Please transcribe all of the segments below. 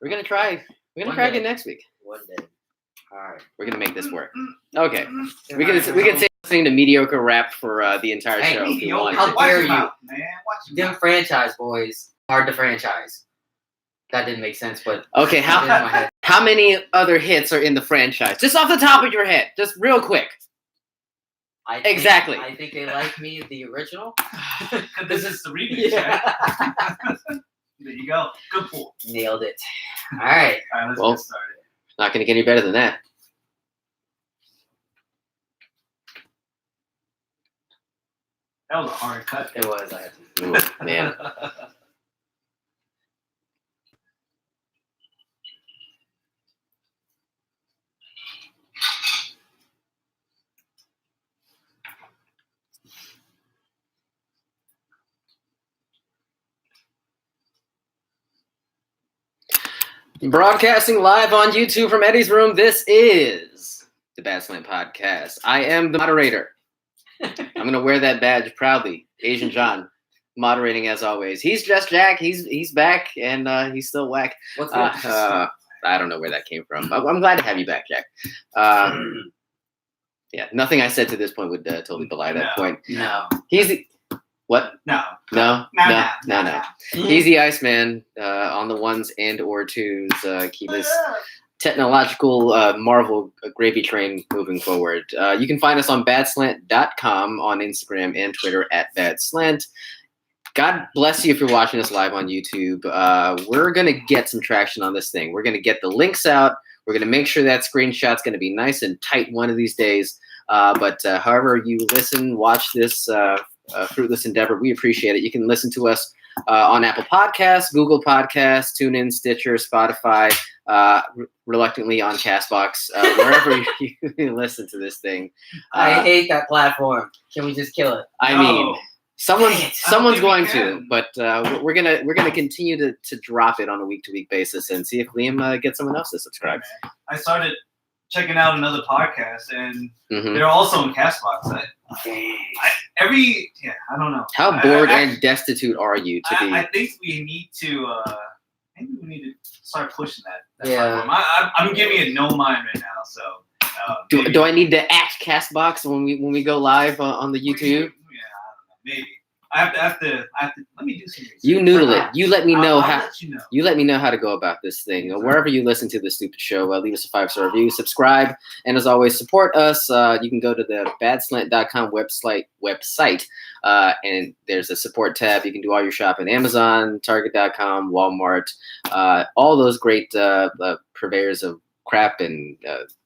We're gonna try. We're gonna try again next week. One day. All right. We're gonna make this work. Okay. We can say listening to mediocre rap for the entire show. If you want. How dare you? Man, Dem Franchize Boyz. Hard to franchise. That didn't make sense, but Okay, how many other hits are in the franchise? Just off the top of your head, just real quick. Exactly. I think they like me, the original. This is the remix, right? There you go. Good pull. Nailed it. All right. All right, let's Well, get started. Not gonna get any better than that. That was a hard cut. It was. Ooh, man. Broadcasting live on YouTube from Eddie's room. This is the Badslant podcast. I am the moderator. I'm gonna wear that badge proudly. Asian John, moderating as always. He's just Jack. He's back and he's still whack. What's up? I don't know where that came from. I'm glad to have you back, Jack. Yeah, nothing I said to this point would totally belie that point. No. He's the, what? No. No. He's the Iceman on the ones and or twos. Keep this technological Marvel gravy train moving forward. You can find us on badslant.com on Instagram and Twitter at badslant. God bless you if you're watching us live on YouTube. We're going to get some traction on this thing. We're going to get the links out. We're going to make sure that screenshot's going to be nice and tight one of these days. But however you listen, watch this fruitless endeavor, we appreciate it. You can listen to us on Apple Podcasts, Google Podcasts, TuneIn, Stitcher, Spotify, reluctantly on CastBox, wherever you listen to this thing. I hate that platform. Can we just kill it? I mean, someone's going to, but we're gonna continue to drop it on a week-to-week basis and see if Liam gets someone else to subscribe. I started checking out another podcast, and they're also in CastBox. I don't know. How bored and destitute are you to be? I think we need to start pushing that Yeah. platform. I'm giving it no mind right now. So do I need to act CastBox when we go live on the YouTube? Yeah, I don't know. Maybe. I have to. Let me do some research. You noodle it. You let me know I'll how. let you know. You let me know how to go about this thing. Wherever you listen to this stupid show, leave us a 5-star review, subscribe, and as always, support us. You can go to the badslant.com website, and there's a support tab. You can do all your shopping: Amazon, Target.com, Walmart, all those great purveyors of crap and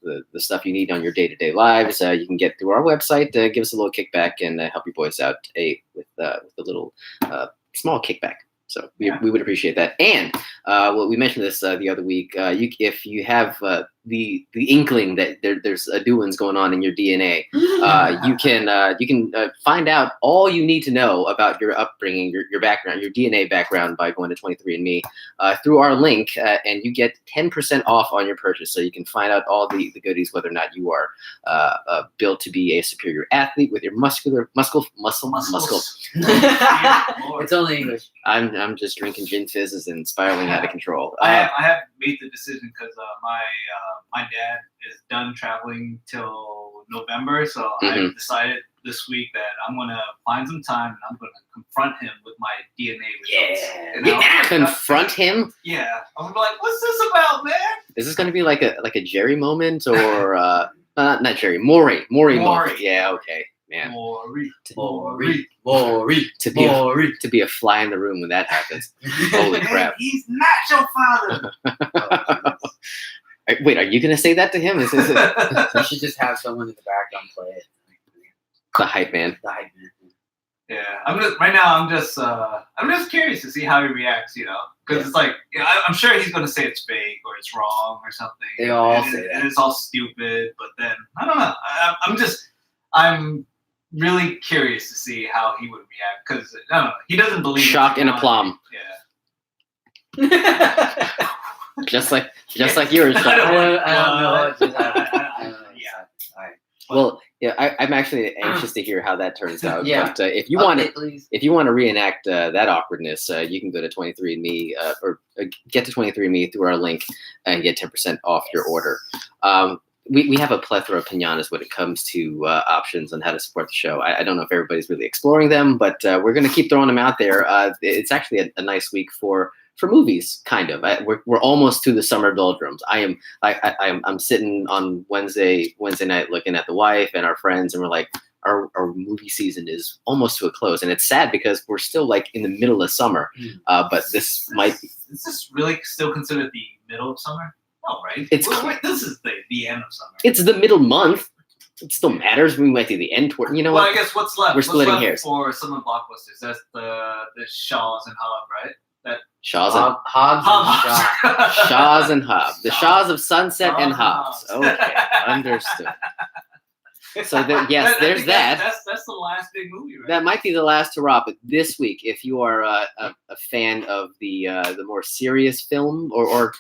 the stuff you need on your day-to-day lives. You can get through our website. Give us a little kickback and help your boys out with a little small kickback. So we would appreciate that. And we mentioned this the other week. If you have the inkling that there's doings going on in your DNA, you can find out all you need to know about your upbringing, your background, your DNA background by going to 23andMe through our link, and you get 10% off on your purchase. So you can find out all the goodies, whether or not you are built to be a superior athlete with your muscle. It's only English. I'm just drinking gin fizzes and spiraling out of control. I have made the decision because my dad is done traveling till November, so I decided this week that I'm gonna find some time and I'm gonna confront him with my DNA results. Confront him? Yeah, I'm gonna be like, "What's this about, man?" Is this gonna be like a Jerry moment or not Jerry, Maury moment? Yeah, okay. Man. Maury. To be a fly in the room when that happens. Holy crap. He's not your father. Wait, are you gonna say that to him? You should just have someone in the background play it. The hype man. Yeah, I'm just curious to see how he reacts, because it's like, I'm sure he's gonna say it's fake or it's wrong or something. They all say that. And it's all stupid, but then I don't know. I'm really curious to see how he would react because I don't know. He doesn't believe shock and aplomb. Yeah. just like yours. I don't know. Well, Yeah, I'm actually anxious to hear how that turns out. Yeah. But if you want to, please. if you want to reenact that awkwardness, you can go to 23andMe or get to 23andMe through our link and get 10% off your order. We have a plethora of pinatas when it comes to options on how to support the show. I don't know if everybody's really exploring them, but we're going to keep throwing them out there. It's actually a nice week for movies, kind of. We're almost to the summer doldrums. I'm sitting on Wednesday night looking at the wife and our friends, and we're like, our movie season is almost to a close, and it's sad because we're still like in the middle of summer. But this might be. Is this really still considered the middle of summer? No, right? This is the end of summer. It's the middle month. It still matters. We might do the end toward. You know well, what? I guess what's left? We're splitting left hairs for summer blockbusters. That's the Shaws and Hob, right? Shaws and Hobbs. Shaws and Hobbs. The Shaws of Sunset and Hobbs. Hobbs. Okay, understood. So yes, there's that. That's the last big movie, right? That might be the last hurrah. But this week, if you are a fan of the more serious film, or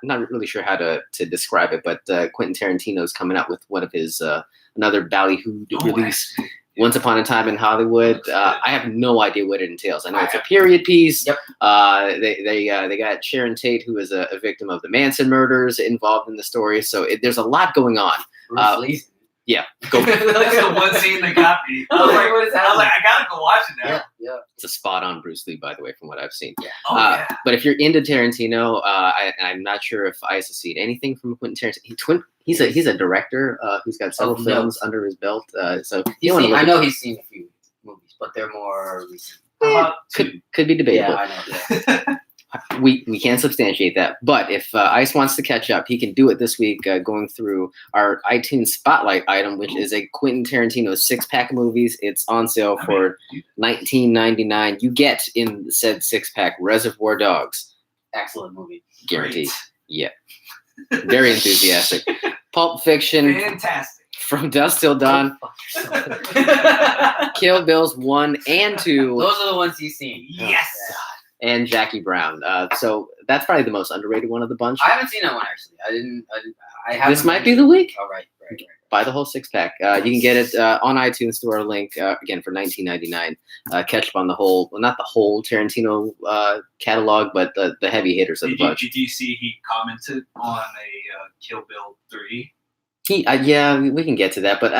not really sure how to describe it, but Quentin Tarantino's coming out with one of his another ballyhoo release. Once Upon a Time in Hollywood. I have no idea what it entails. I know it's a period piece. Yep. They got Sharon Tate, who is a victim of the Manson murders, involved in the story. So there's a lot going on. Yeah. Go. That's the one scene that got me. I was like, I gotta go watch it now. Yeah. It's a spot on Bruce Lee, by the way, from what I've seen. Yeah. But if you're into Tarantino, I'm not sure if Ice has seen anything from Quentin Tarantino. He's a director who's got several films under his belt. So I know he's seen a few movies, but they're more recent. Could be debatable. Yeah, I know. We can't substantiate that, but if Ice wants to catch up, he can do it this week, going through our iTunes Spotlight item, which is a Quentin Tarantino 6-pack of movies. It's on sale for $19.99. You get in said 6-pack Reservoir Dogs. Excellent movie. Guaranteed. Great. Yeah. Very enthusiastic. Pulp Fiction. Fantastic. From Dusk Till Dawn. Kill Bills 1 and 2. Those are the ones he's seen. Yes. And Jackie Brown. So that's probably the most underrated one of the bunch. I haven't seen that one actually. I haven't. This might be the week. Oh, right. Buy the whole 6-pack. You can get it on iTunes through our link, again, for $19.99. Catch up on the whole, well, not the whole Tarantino catalog, but the heavy hitters of the bunch. Did you see he commented on a Kill Bill 3? Yeah, we can get to that, but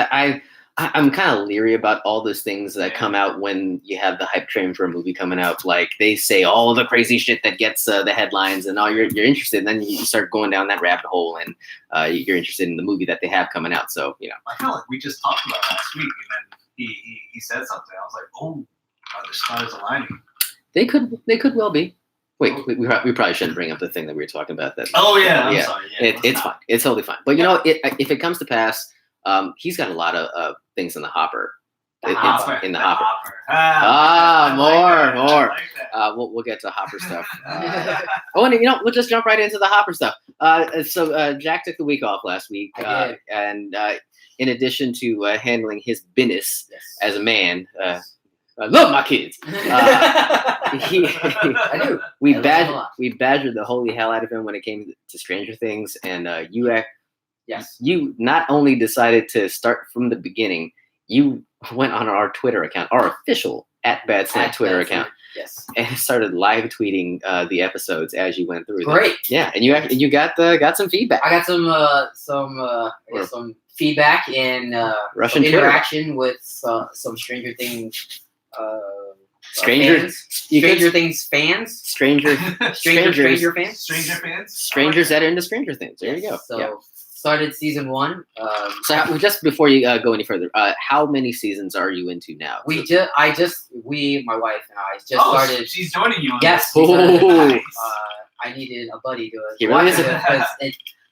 I'm kind of leery about all those things that come out when you have the hype train for a movie coming out. Like they say all the crazy shit that gets the headlines, and all you're interested. And then you start going down that rabbit hole, and you're interested in the movie that they have coming out. So I feel like we just talked about last week, and then he said something. I was like, oh, the stars aligning. They could well be. Wait, we probably shouldn't bring up the thing that we were talking about. That I'm sorry. Yeah, it's fine. It's totally fine. But if it comes to pass. He's got a lot of things in the hopper. In the hopper. More. We'll get to hopper stuff. And we'll just jump right into the hopper stuff. So Jack took the week off last week, and in addition to handling his business as a man, I love my kids. I do. We badgered the holy hell out of him when it came to Stranger Things, and you not only decided to start from the beginning, you went on our Twitter account, our official @Badslant Twitter account, and started live tweeting the episodes as you went through them. Great. Yeah, and you got some feedback. I got some feedback and Russian some interaction with some Stranger Things Stranger Things fans. Stranger fans. Strangers that are into Stranger Things. There you go. So started season 1. So just before you go any further, how many seasons are you into now? My wife and I just started. She's joining you on this. Nice. I needed a buddy to He really is because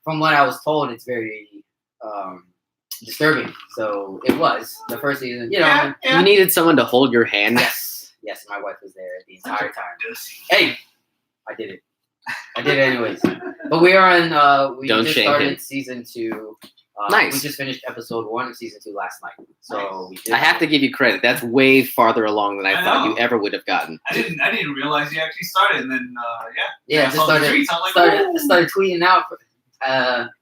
from what I was told, it's very disturbing. So it was the first season. You needed someone to hold your hand. Yes, my wife was there the entire time. Hey, I did it anyways. But we are in. We just started season 2. Nice. We just finished episode 1 of season 2 last night. So I have to give you credit. That's way farther along than I thought you ever would have gotten. I didn't realize you actually started, and then just started tweeting out.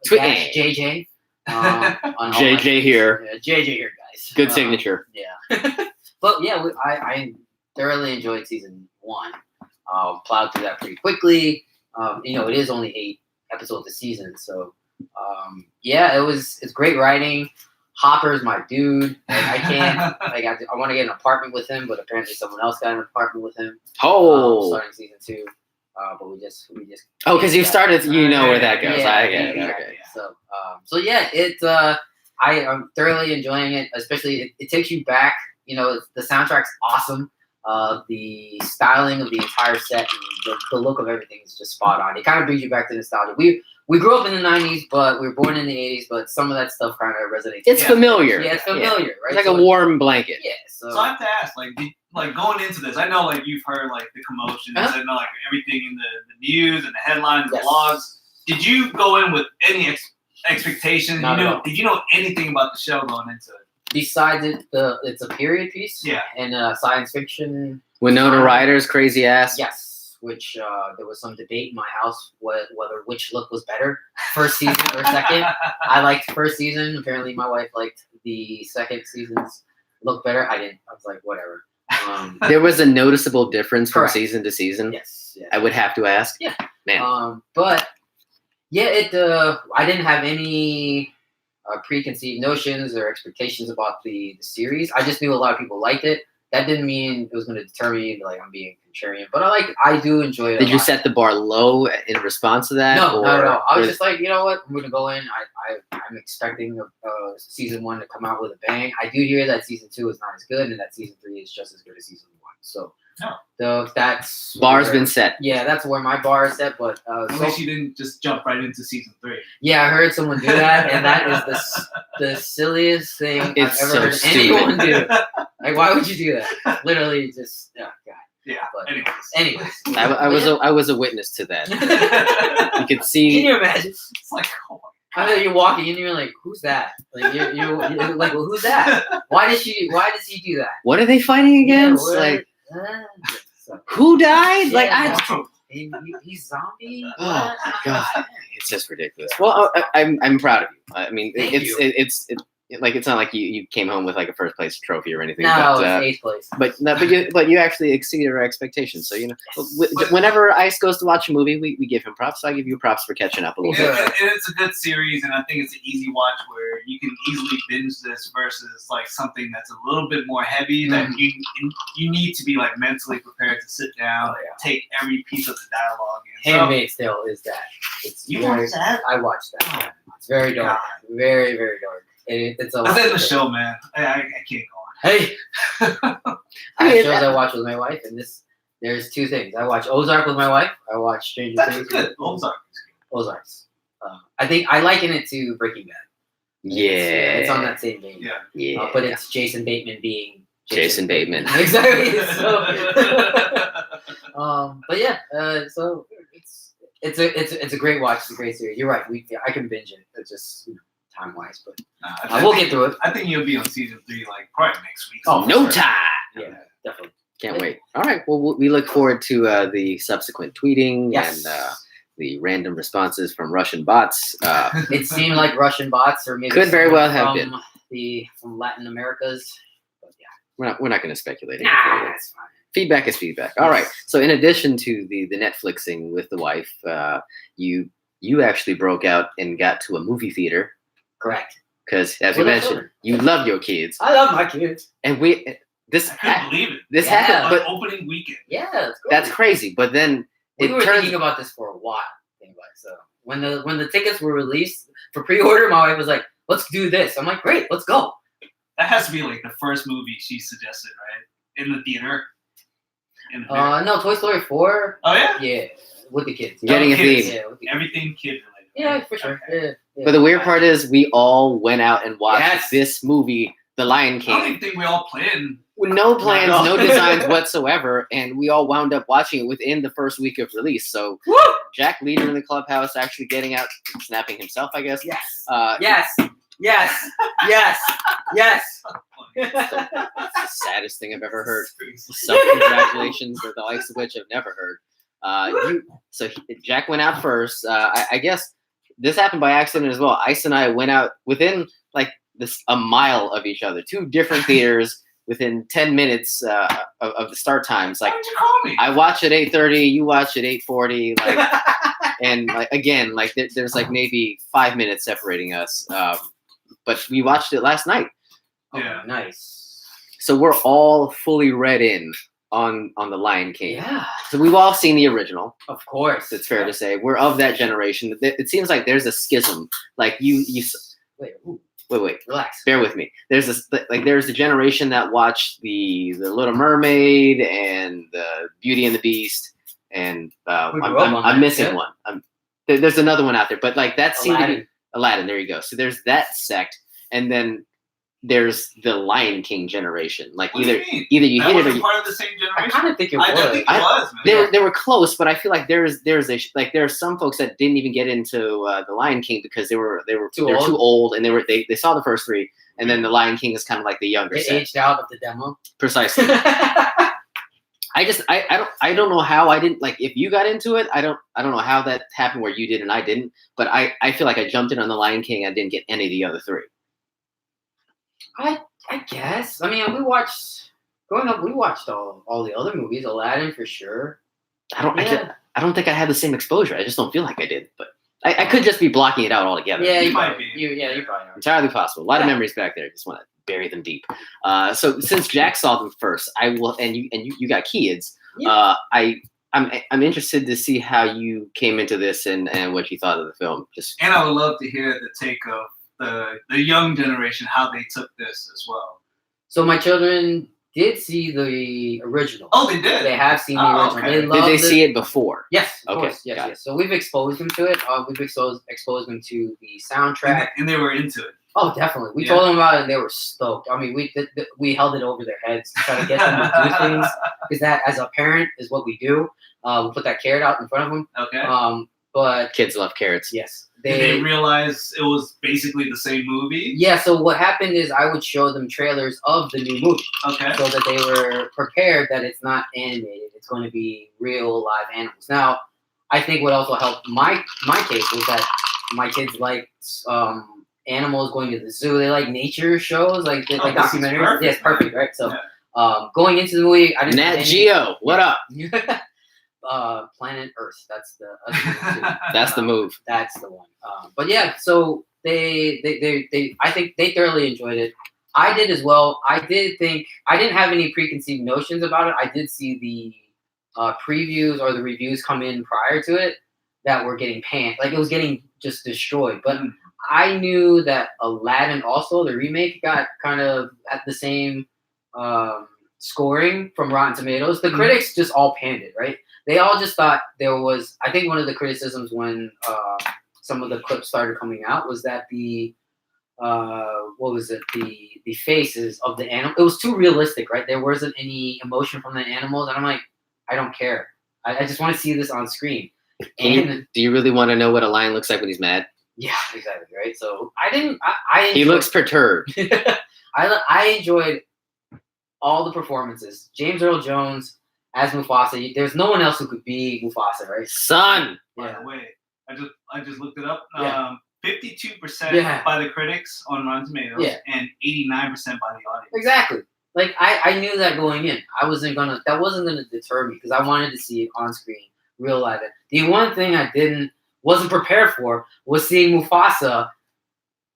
JJ. On JJ here. Yeah, JJ here, guys. Good signature. Yeah. But yeah, I thoroughly enjoyed season 1. Plowed through that pretty quickly. It is only 8 episodes a season, so it's great writing. Hopper's my dude. I can't. I want to get an apartment with him, but apparently someone else got an apartment with him. Starting season 2. But we just. Oh, because you started. You know where that goes. Yeah, I get it. Okay. I'm thoroughly enjoying it. Especially, it takes you back. The soundtrack's awesome. The styling of the entire set and the look of everything is just spot on. It kind of brings you back to nostalgia. We grew up in the 90s, but we were born in the 80s, but some of that stuff kind of resonates. It's familiar. Yeah, it's familiar, right? It's like a warm blanket. Yeah. So I have to ask, going into this, I know you've heard the commotions, I know everything in the news and the headlines, the blogs. Did you go in with any expectations? Did you know anything about the show going into it? Besides it's a period piece. Yeah. And science fiction. Winona Ryder's crazy ass. Yes. Which there was some debate in my house whether which look was better, first season or second. I liked first season. Apparently, my wife liked the second season's look better. I didn't. I was like, whatever. There was a noticeable difference from season to season. Yes. I would have to ask. Yeah. Man. But yeah, I didn't have any preconceived notions or expectations about the series. I just knew a lot of people liked it. That didn't mean it was going to deter me. I'm being contrarian, but I do enjoy it. Did you set the bar low in response to that? No, not at all. I was just like, you know what? I'm going to go in. I'm expecting season 1 to come out with a bang. I do hear that season 2 is not as good, and that season 3 is just as good as season 1. So, that's bar's been set. Yeah, that's where my bar is set. But at least you didn't just jump right into season 3. Yeah, I heard someone do that, and that is the silliest thing I've ever heard anyone do. Why would you do that? Literally, just God. Yeah. But anyways, I was a witness to that. You could see. Can you imagine? It's like, oh my God. I know you're walking and you're like, who's that? You're like, well, who's that? Why does he do that? What are they fighting against? Who died? He's zombie. Oh my God, it's just ridiculous. Well, I'm proud of you. I mean, it's not like you came home with a first place trophy or anything. No, it's 8th place. But you actually exceeded our expectations. So whenever Ice goes to watch a movie, we give him props. So I give you props for catching up a little bit. And it's a good series, and I think it's an easy watch where you can easily binge this versus something that's a little bit more heavy that you need to be mentally prepared to sit down and take every piece of the dialogue in. Handmaid's Tale is that. Watched that? I watched that. It's very dark. Very, very dark. It's a lot. That's the show, man. I can't go on. Hey, I have shows I watch with my wife, and there's 2 things. I watch Ozark with my wife. I watch Stranger Things. That's good. Ozark's. I think I liken it to Breaking Bad. Yeah, it's on that same vein. Yeah. But it's Jason Bateman being Jason Bateman. Exactly. But yeah. So it's a great watch. It's a great series. You're right. I can binge it. It's just time-wise, but we'll get through it. I think you'll be on season 3 probably next week. Oh, no time. Yeah, definitely. Can't wait. All right. Well, we look forward to the subsequent tweeting and the random responses from Russian bots. It seemed like Russian bots, or maybe could very well have been from Latin Americas. But yeah, we're not going to speculate. That's fine. Feedback is feedback. All right. So in addition to the Netflixing with the wife, you actually broke out and got to a movie theater. Correct. Because, as you mentioned, you love your kids. I love my kids. I And can't believe it. This happened, but opening weekend. Yeah, that's crazy. But then we were thinking about this for a while. So when the tickets were released for pre-order, my wife was like, "Let's do this." I'm like, "Great, let's go." That has to be the first movie she suggested, right? In the theater. No, Toy Story 4. Oh yeah. Yeah, with the kids. Getting a theme. Yeah, everything kid related. Yeah, for sure. Okay. Yeah. But the weird part is we all went out and watched this movie, The Lion King. I don't even think we all planned. With no plans, no designs whatsoever, and we all wound up watching it within the first week of release. So Jack, leader in the clubhouse, actually getting out, snapping himself, I guess. Yes. Yes. It's the saddest thing I've ever heard. Self-congratulations, the likes of which I've never heard. So Jack went out first. I guess this happened by accident as well. Ice and I went out within like a mile of each other, 2 different theaters within 10 minutes of the start times. Like, Why didn't you call me? I watched at 8:30, you watched at 8:40, like, and like again, like there's like maybe 5 minutes separating us. But we watched it last night. Yeah. Oh, nice. So we're all fully read in on The Lion King. Yeah, So we've all seen the original. of course. It's fair to say we're of that generation. It seems like there's a schism. Like Wait, ooh, wait, relax. bear with me. There's there's a generation that watched the Little Mermaid and the Beauty and the Beast, and We grew up on I'm that, missing yeah. one. There's another one out there, but like that seemed to be Aladdin. Aladdin. There you go. So there's that sect, and then there's the Lion King generation. Like What do either you mean? either you That hit it or wasn't you, part of the same I generation. kind of think it was. I think it was, man. they were close, but I feel like there are some folks that didn't even get into the Lion King because they were Too too old, and they saw the first 3, and then the Lion King is kind of like the younger It set. aged out of the demo. Precisely. I don't know how I didn't, like, if you got into it, I don't know how that happened where you did and I didn't, but I feel like I jumped in on the Lion King. I didn't get any of the other 3. I guess. I mean, growing up, we watched all the other movies. Aladdin for sure. I don't Yeah. I don't think I had the same exposure. I just don't feel like I did, but I could just be blocking it out altogether. Yeah, You you might probably, be. you probably are. Entirely possible. A lot of Yeah. memories back there. Just want to bury them deep. So since Jack saw them first, I will, and you got kids. Yeah. I'm interested to see how you came into this and what you thought of the film. Just And I would love to hear the take of the young generation, how they took this as well. So my children did see the original. Oh, they did. They have seen the Oh, original. okay. They did love they the- see it before? Yes, of Okay, course. Yes, got yes. So we've exposed them to it. We've exposed them to the soundtrack. And they were into it. Oh, definitely. We Yeah. told them about it, and they were stoked. I mean, we held it over their heads to try to get them to do things, because that, as a parent, is what we do. We put that carrot out in front of them. Okay. But Kids love carrots. yes, Did they realize it was basically the same movie? Yeah. So what happened is I would show them trailers of the new movie, Okay. so that they were prepared that it's not animated. It's going to be real live animals. Now, I think what also helped my case was that my kids liked animals, going to the zoo. They like nature shows, like Oh, like this is documentaries. perfect, Yes, perfect, right? So, Yeah. Going into the movie, I didn't have Nat any- Geo, what up? Planet Earth. That's the movie. That's the move. That's the one. But yeah, so they I think they thoroughly enjoyed it. I did as well. I did think I didn't have any preconceived notions about it. I did see the previews or the reviews come in prior to it that were getting panned, like it was getting just destroyed. But I knew that Aladdin, also the remake, got kind of at the same scoring from Rotten Tomatoes. The critics just all panned it, right? They all just thought there was. I think one of the criticisms when some of the clips started coming out was that the what was it? The faces of the animal. It was too realistic, right? There wasn't any emotion from the animals, and I'm like, I don't care. I just want to see this on screen. And Do you really want to know what a lion looks like when he's mad? yeah, exactly, right. So I didn't. I He enjoyed- looks perturbed. I enjoyed all the performances. James Earl Jones as Mufasa. There's no one else who could be Mufasa, right? Son. By Yeah. the way, I just looked it up. Yeah. 52% Yeah. by the critics on Rotten Tomatoes, Yeah. and 89% by the audience. Exactly. Like I knew that going in. That wasn't gonna deter me because I wanted to see it on screen, real live. The one thing I wasn't prepared for was seeing Mufasa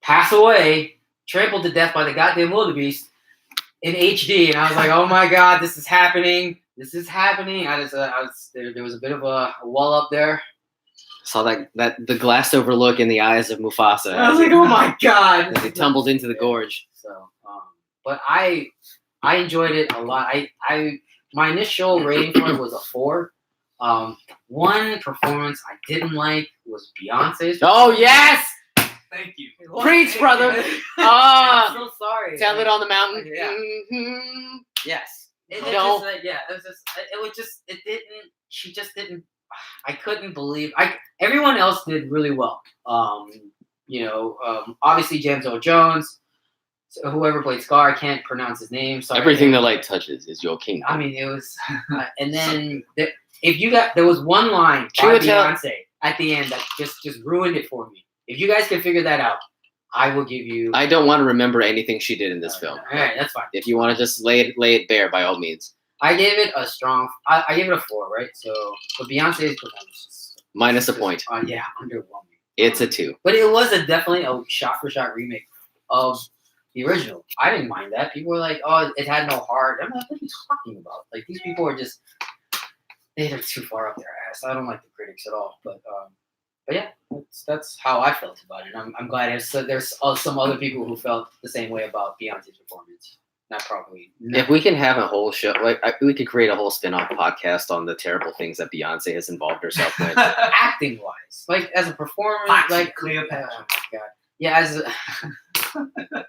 pass away, trampled to death by the goddamn wildebeest in HD, and I was like, oh my god, this is happening. This is happening. There was a bit of a wall up there. Saw that the glassed over look in the eyes of Mufasa I was like, oh my god. as he tumbled into the gorge. So, but I enjoyed it a lot. My initial rating for it was a 4. One performance I didn't like was Beyonce's. Oh yes! Thank you. Preach, brother. I'm Ah, so sorry. tell it on the mountain. Yeah. Mhm. Yes. It No. was just, it didn't. She just didn't. I couldn't believe. Everyone else did really well. Obviously James Earl Jones, so whoever played Scar, I can't pronounce his name. Sorry. Everything the light touches is your kingdom. I mean, it was, and then there was one line by Chiwetel- Beyonce at the end that just ruined it for me. If you guys can figure that out, I will give you. I don't want to remember anything she did in this film. All right, that's fine. If you want to just lay it bare, by all means. I gave it a strong. I gave it a 4, right? So Beyonce's performance. Minus a point. Yeah, underwhelming. It's a 2. But it was definitely a shot-for-shot remake of the original. I didn't mind that. People were like, "Oh, it had no heart." I'm like, "What are you talking about?" Like these people are just they're too far up their ass. I don't like the critics at all. But yeah, that's how I felt about it. I'm glad there's some other people who felt the same way about Beyonce's performance. Not probably. If we can have a whole show, we could create a whole spin-off podcast on the terrible things that Beyonce has involved herself with. Acting wise, like as a performer, like Cleopatra. Oh my god. Yeah, as a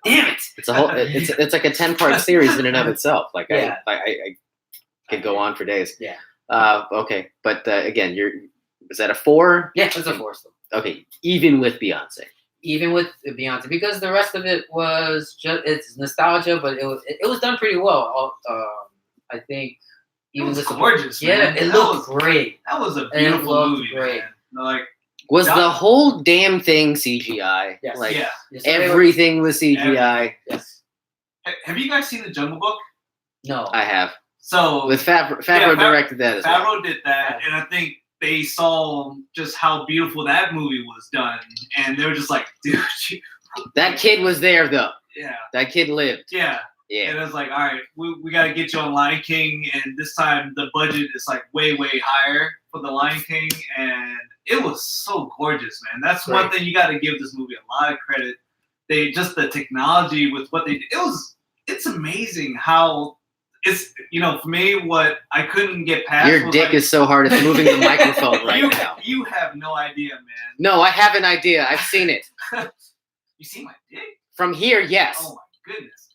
damn it. It's a whole. It's like a 10-part series in and of itself. Like Yeah. I could go on for days. Yeah. Okay, but again, is that a 4? Yeah, it's a 4 still. Okay, even with Beyonce. Even with Beyonce, because the rest of it was just it's nostalgia, but it was done pretty well. I think It even was the gorgeous, yeah, man. it That looked was- great. That was a it beautiful looked movie, great. man. Like, Was John- the whole damn thing CGI? Yes. Like yeah. Yes, they were- everything was CGI. Yes. Have you guys seen The Jungle Book? No. I have. So With Favreau Yeah, directed that as well. Favreau did that, and I think they saw just how beautiful that movie was done, and they were just like, dude, That kid was there though. yeah, That kid lived. yeah. Yeah. And it was like, all right, we got to get you on Lion King, and this time the budget is like way higher for the Lion King, and it was so gorgeous, man. That's one Right. thing you got to give this movie a lot of credit. They just the technology with what they did. It's amazing how it's for me what I couldn't get past. Your was dick like, is so hard it's moving the microphone right now. You have no idea, man. No, I have an idea. I've seen it. You see my dick? From here, yes. Oh my goodness.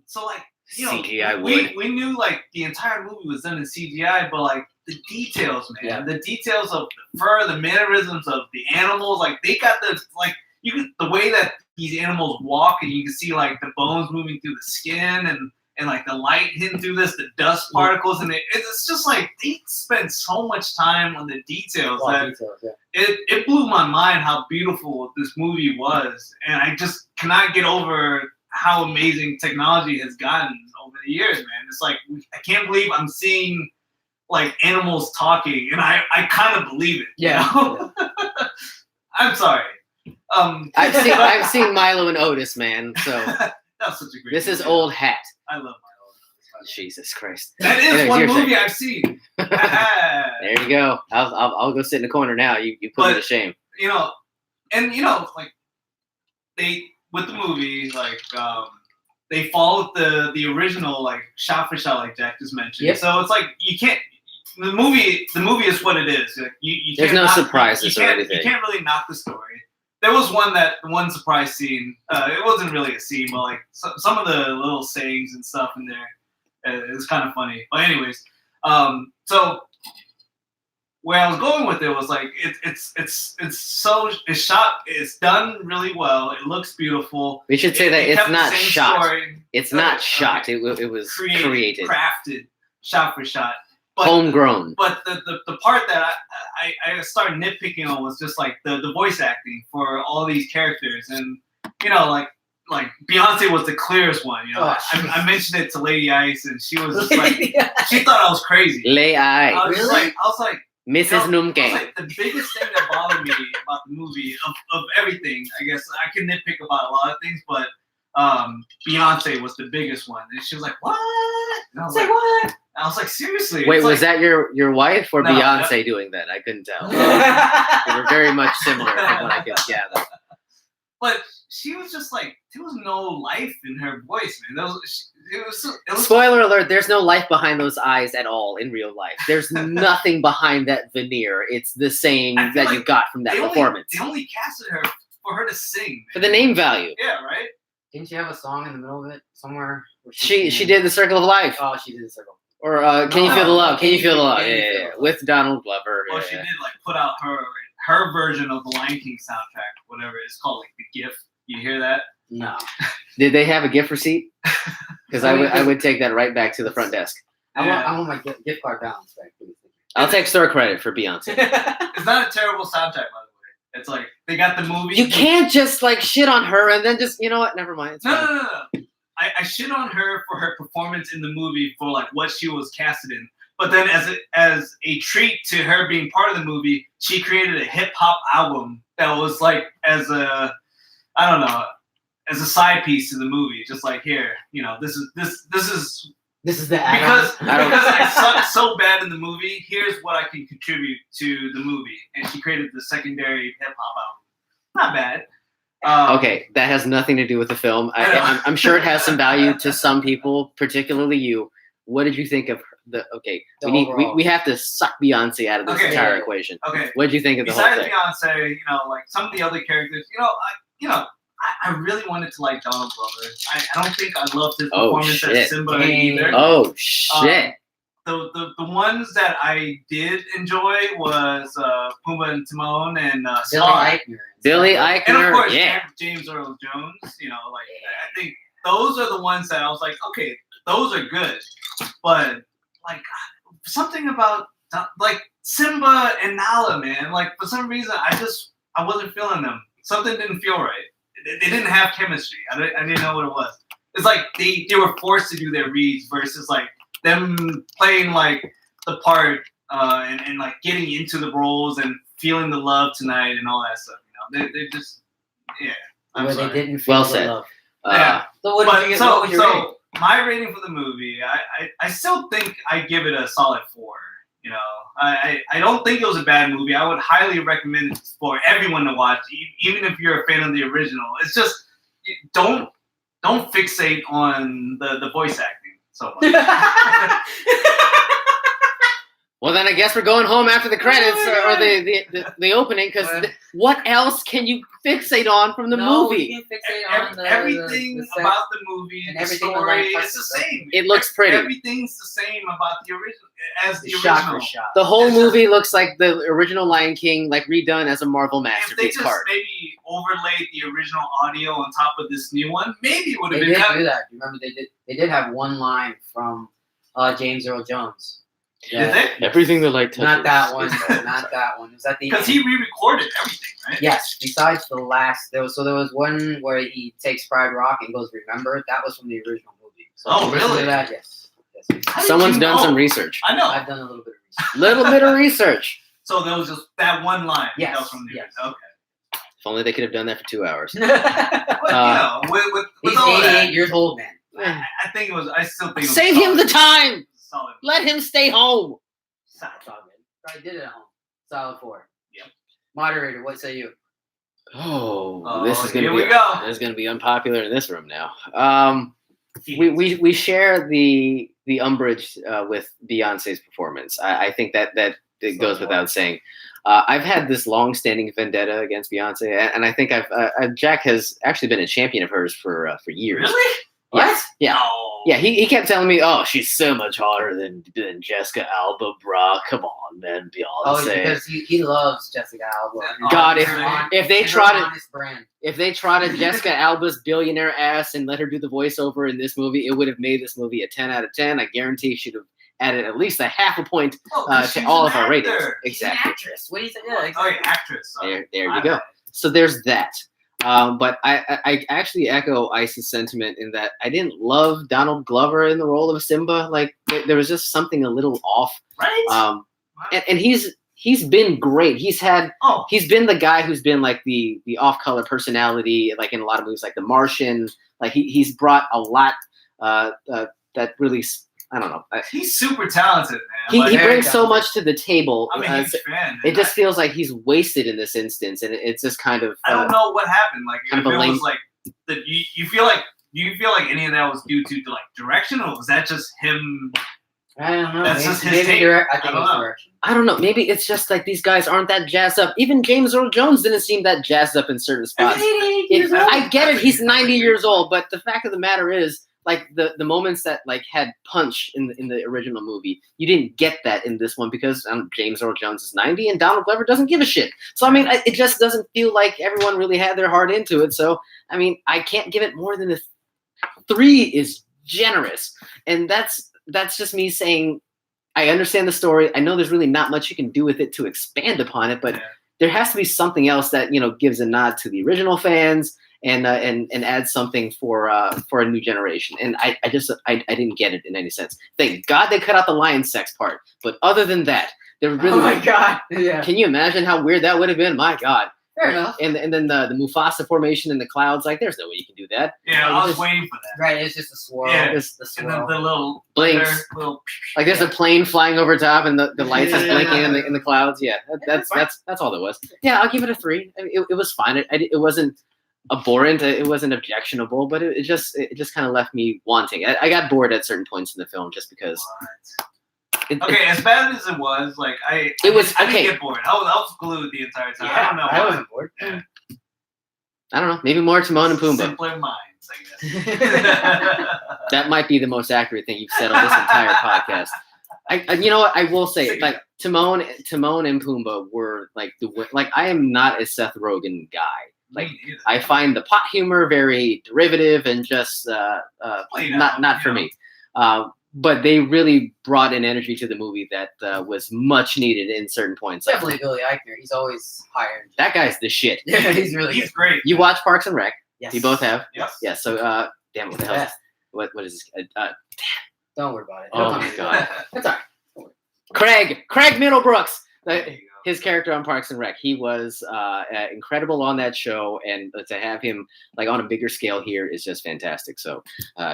So like CGI we knew like the entire movie was done in CGI, but like the details, man, Yeah. the details of the fur, the mannerisms of the animals, like they got the way that these animals walk, and you can see like the bones moving through the skin, and like the light hitting through the dust particles, and it's just like they spent so much time on the details that Details, yeah. it blew my mind how beautiful this movie was, and I just cannot get over how amazing technology has gotten over the years, man. It's like I can't believe I'm seeing like animals talking, and I kind of believe it. you Yeah. know? I'm sorry. I've seen Milo and Otis, man. So That's such a great. this is movie. old hat. I love my old. Jesus Christ. That is Anyways, one your movie turn. I've seen. There you go. I'll go sit in the corner now. You put me But- to shame. Like they with the movie, like they followed the original like shot for shot, like Jack just mentioned. Yep. So it's like you can't. The movie is what it is. Like, you There's can't no knock- surprises you or can't- anything. You can't really knock the story. There was one surprise scene. It wasn't really a scene, but like some of the little sayings and stuff in there, it's kind of funny. But anyways, so where I was going with it was like it's shot, it's done really well. It looks beautiful. We should say that It it's kept the not same shot. story. It's not Okay. shot. It was created. crafted, shot for shot. But Homegrown. but the part that I started nitpicking on was just like the voice acting for all these characters, and like Beyonce was the clearest one. Oh, I mentioned it to Lady Ice, and she was just like she thought I was crazy. Lay I eye. was Really? like, Mrs. I was Numke. like, the biggest thing that bothered me about the movie of everything, I guess I can nitpick about a lot of things, but Beyonce was the biggest one, and she was like, "What?" And I was like, what? I was like, seriously? Wait, It's was like, that your wife or No, Beyonce doing that? I couldn't tell. They were very much similar from what I could gather. But she was just like, there was no life in her voice, man. It was Spoiler alert, there's no life behind those eyes at all in real life. There's nothing behind that veneer. It's the same I feel that like you got from that they performance. They only casted her for her to sing. For man. the name value. Yeah, right? Didn't she have a song in the middle of it somewhere? where She sang? did The Circle of Life. Oh, she did the circle. Or Can You No, Feel the Love? Can You Feel the Love? Can You Yeah, Feel yeah, the yeah. Love? With Donald Glover. Well, Yeah, she yeah. did like put out her version of the Lion King soundtrack, whatever it's called, like the gift. You hear that? No. Did they have a gift receipt? Because I would take that right back to the front desk. I want my gift card balance back, please. I'll take store credit for Beyonce. It's not a terrible soundtrack, by the way. It's like they got the movie. You can't just like shit on her and then just, you know what? Never mind. It's fine. No. I shit on her for her performance in the movie for like what she was casted in. But then as a treat to her being part of the movie, she created a hip hop album that was like as a side piece to the movie. Just like here, this is the because I suck so bad in the movie. Here's what I can contribute to the movie, and she created the secondary hip hop album. Not bad. Okay, that has nothing to do with the film. I'm sure it has some value to some people, particularly you. What did you think of we have to suck Beyonce out of this entire equation. Okay. What did you think of the whole Besides thing? Beyonce, like some of the other characters, I really wanted to like Donald Glover. I don't think I loved his performance as Simba either. Oh shit. The ones that I did enjoy was Pumbaa and Timon and Scar. Billy Eichner, and of course yeah. James Earl Jones. I think those are the ones that I was like, okay, those are good, but like something about like Simba and Nala, man. Like for some reason, I wasn't feeling them. Something didn't feel right. They didn't have chemistry. I didn't know what it was. It's like they were forced to do their reads versus like them playing like the part and like getting into the roles and feeling the love tonight and all that stuff. They just I'm sorry. They didn't feel the love. Yeah. So what did you get? So my rating for the movie, I still think I give it a solid 4. I don't think it was a bad movie. I would highly recommend it for everyone to watch, even if you're a fan of the original. It's just don't fixate on the voice acting so much. Well, then I guess we're going home after the credits or the opening, because what else can you fixate on from the movie? You can fixate on everything about the movie and the story is the same. It looks pretty. Everything's the same about the original as the shot original. for shot. The whole movie looks like the original Lion King, like redone as a Marvel If they masterpiece just card. maybe overlaid the original audio on top of this new one, maybe it would have They been did better. do that. Remember, they did have one line from James Earl Jones. Did they? Everything the light touches. Not that one. Not that one. It was at the Because he re-recorded everything, right? Yes. Besides the last, there was one where he takes Pride Rock and goes "Remember." That was from the original movie. So Oh, listen to really? that, yes. How did Someone's you done know? some research. I know. I've done a little bit of research. Little bit of research. So there was just that one line. Yes, That was from the yes. original. If only they could have done that for 2 hours. Okay. But with He's all 88 that, years old, man. I think it was. I still think it was Save him solid. the time. Solid. Let him stay home. Solid, all good. I did it at home. Solid 4. Yep. Moderator, what say you? Oh, this is gonna here be we go. This is gonna be unpopular in this room now. We share the umbrage with Beyonce's performance. I think that it goes without saying. I've had this long-standing vendetta against Beyonce, and I think Jack has actually been a champion of hers for years. Really? Yes. Yeah. No. Yeah, he kept telling me, "Oh, she's so much hotter than Jessica Alba, brah. Come on, man, Beyonce." Oh, because he loves Jessica Alba. God, Oh, if they And her trotted honest brand. if they trotted Jessica Alba's billionaire ass and let her do the voiceover in this movie, it would have made this movie a 10 out of 10. I guarantee she'd have added at least a half a point to all of our ratings. She's an Exactly. actress. What do you say? Yeah, Oh, exactly. yeah, actress. Sorry. There My you go. bad. So there's that. But I actually echo Ice's sentiment in that I didn't love Donald Glover in the role of Simba. Like there was just something a little off. Right? And he's been great. He's been the guy who's been like the off-color personality, like in a lot of movies, like The Martian. Like he's brought a lot that really, I don't know. He's super talented, man. He Like, brings so much to the table. I'm a huge fan. It just feels like he's wasted in this instance, and it's just kind of. I don't know what happened. Like kind if of a it lame- was like that. You feel like any of that was due to like direction, or was that just him? I don't know. That's maybe, just his maybe take. I think I it don't was know. direction. I don't know. Maybe it's just like these guys aren't that jazzed up. Even James Earl Jones didn't seem that jazzed up in certain spots. I get it. He's 90 years old, but the fact of the matter is, like the moments that like had punch in the original movie, you didn't get that in this one because James Earl Jones is 90 and Donald Glover doesn't give a shit. So I mean, it just doesn't feel like everyone really had their heart into it. So I mean, I can't give it more than a 3 is generous, and that's just me saying I understand the story. I know there's really not much you can do with it to expand upon it, but there has to be something else that gives a nod to the original fans and adds something for a new generation. And I didn't get it in any sense. Thank God they cut out the lion sex part. But other than that, there really. Oh my God! Yeah. Can you imagine how weird that would have been? My God. Fair enough. And then the Mufasa formation in the clouds, like there's no way you can do that. Yeah, I was waiting for that. Right, it's just a swirl. Yeah. It's the And then swirl. the little Blinks. little. Like there's a plane flying over top, and the lights is blinking in the clouds. Yeah, that's all there was. Yeah, I'll give it a 3. I mean, it was fine. It wasn't abhorrent. It wasn't objectionable, but it just kind of left me wanting. I got bored at certain points in the film just because. Okay, as bad as it was, like I didn't get bored. I was glued the entire time. Yeah, I don't know. I why. wasn't bored. Yeah. I don't know. Maybe more Timon and Pumbaa. Simpler minds, I guess. That might be the most accurate thing you've said on this entire podcast. You know what? I will say, like Timon and Pumbaa were like I am not a Seth Rogen guy. Like I find the pot humor very derivative and just not for me. But they really brought an energy to the movie that was much needed in certain points. Definitely Billy Eichner. He's always hired. That guy's the shit. Yeah, he's really He's good. great. You watch Parks and Rec? Yes. You both have? Yes. Yeah. So, damn, what the hell? Yes. What is this? Don't worry about it. Oh my God. That's all right. Craig Middlebrooks. There you go. His character on Parks and Rec, he was incredible on that show, and to have him like on a bigger scale here is just fantastic. So,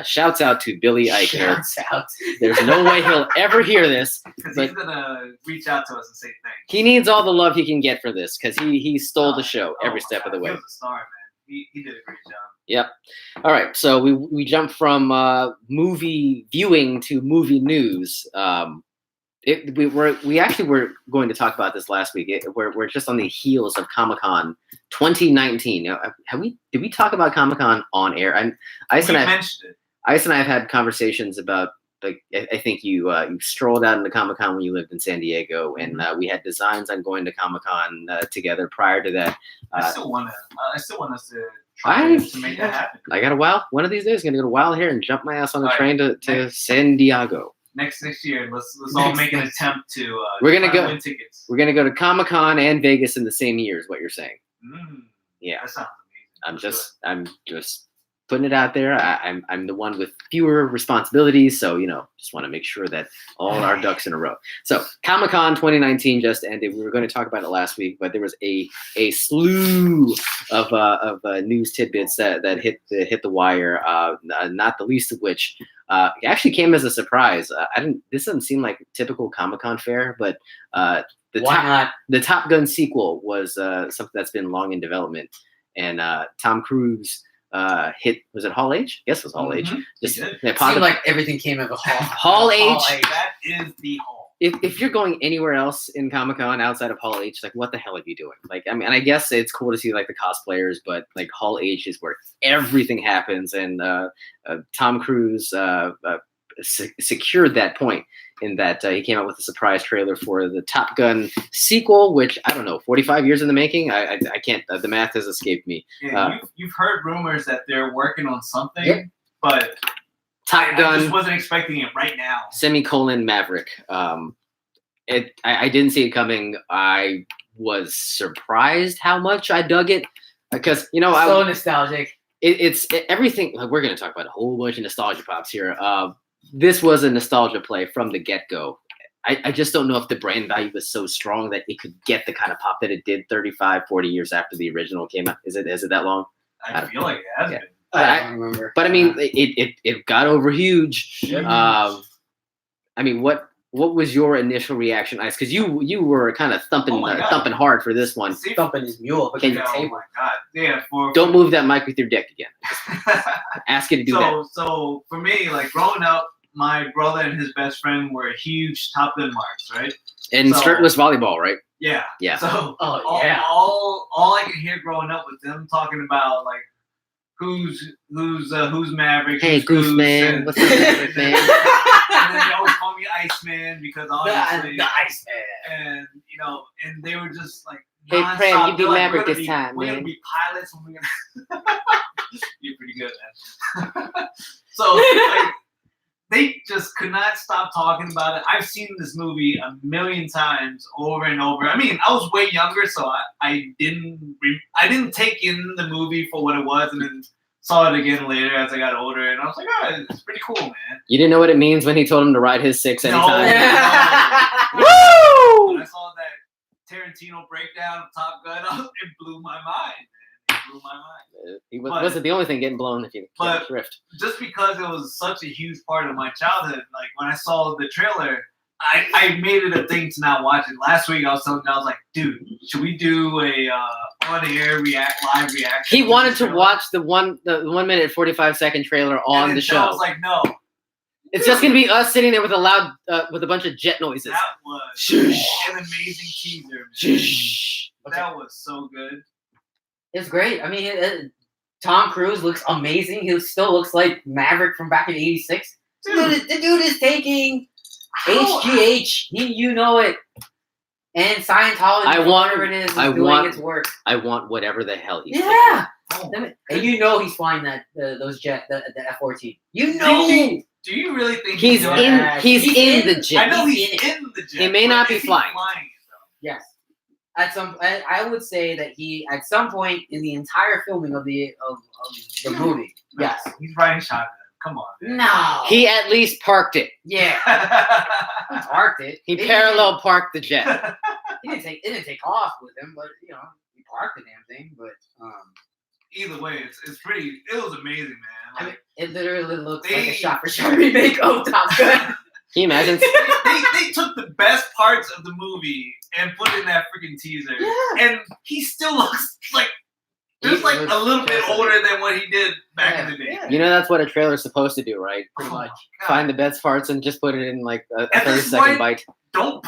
shouts out to Billy Eichner. Shouts out. There's no way he'll ever hear this, Because but he's gonna reach out to us and say thanks. he needs all the love he can get for this because he stole the show every Oh, step of the way. He was a star, man. He did a great job. Yep. All right. So we jump from movie viewing to movie news. We actually were going to talk about this last week. We're just on the heels of Comic-Con 2019. Now, did we talk about Comic-Con on air? Ice and I mentioned it. Ice and I have had conversations about. Like I think you strolled out into Comic-Con when you lived in San Diego, and we had designs on going to Comic-Con together. Prior to that, I still want us to try to make that happen. I got a one of these days. Gonna go to Wild Hair and jump my ass on a train to San Diego. Next year, let's all make an attempt to. We're gonna go. Win tickets. We're gonna go to Comic-Con and Vegas in the same year. Is what you're saying? Yeah. That sounds amazing. I'm just putting it out there. I'm the one with fewer responsibilities, so just want to make sure that all our ducks in a row. So Comic-Con 2019 just ended. We were going to talk about it last week, but there was a slew of news tidbits that hit the wire. Not the least of which actually came as a surprise. This doesn't seem like typical Comic-Con fare, but the Top Gun sequel was something that's been long in development, and Tom Cruise. Was it Hall H? Yes, it was Hall H. Just It seemed like everything came out of Hall H. That is the hall. If you're going anywhere else in Comic-Con outside of Hall H, like what the hell are you doing? Like, I mean, I guess it's cool to see like the cosplayers, but like Hall H is where everything happens, and Tom Cruise secured that point in that he came out with a surprise trailer for the Top Gun sequel, which I don't know, 45 years in the making. I can't. The math has escaped me. Yeah, you've heard rumors that they're working on something, but Top Gun. I just wasn't expecting it right now. Maverick. I didn't see it coming. I was surprised how much I dug it because so nostalgic. It's everything. Like, we're going to talk about a whole bunch of nostalgia pops here. This was a nostalgia play from the get-go. I just don't know if the brand value was so strong that it could get the kind of pop that it did 35, 40 years after the original came out. Is it that long? I feel like it has been. I don't remember. But I mean, it got over huge. I mean, what was your initial reaction, Ice? Because you were kind of thumping hard for this one. Thumping his mule. Can you oh my God! Yeah. Don't move that mic with your dick again. Ask you to do that. So for me, like growing up, my brother and his best friend were huge Top Gun marks, right? And skirtless volleyball, right? Yeah. Yeah. So all I could hear growing up was them talking about like who's Maverick. Hey, who's Goose Man, and, what's up, Maverick Man? and then they always call me Iceman because obviously the Iceman. and and they were just like. Hey, Prem, you be like, Maverick this time, we're man. gonna be pilots and we're gonna. You're pretty good, man. So like, they just could not stop talking about it. I've seen this movie a million times over and over. I mean, I was way younger, so I didn't take in the movie for what it was, and then saw it again later as I got older, and I was like, oh, it's pretty cool, man. You didn't know what it means when he told him to ride his 6 anytime? No. Woo! When I saw that Tarantino breakdown of Top Gun, it blew my mind, man. It blew my mind. He wasn't the only thing getting blown if you But drift. just because it was such a huge part of my childhood, like when I saw the trailer, I made it a thing to not watch it. Last week I was like, dude, should we do a on-air live reaction? He wanted to watch the 1 minute 45-second trailer on the show. I was like, no. It's just gonna be us sitting there with a loud, with a bunch of jet noises. That was an amazing teaser, man. That was so good. It's great. I mean, Tom Cruise looks amazing. He still looks like Maverick from back in '86. The dude is taking HGH. You know it. And Scientology, whatever it is doing its work. I want whatever the hell he's And you know he's flying those jet, the F-14. You know. Do you really think he's in the jet? I know he's in the jet. He may not be flying. Yes. I would say that he, at some point in the entire filming of the movie, yes, he's riding shotgun. Come on, man. No, he at least parked it. Yeah, he parked it. He parallel parked the jet. It didn't take off with him, but he parked the damn thing. But either way, it's pretty. It was amazing, man. Like, I mean, it literally looks like a shot-for-shot remake of Top Gun. Can you imagine? They took the best parts of the movie and put in that freaking teaser. Yeah. And he still looks like a little bit older than what he did back in the day. Yeah. You know that's what a trailer's supposed to do, right? Pretty much. Find the best parts and just put it in like a At 30-second bite. Don't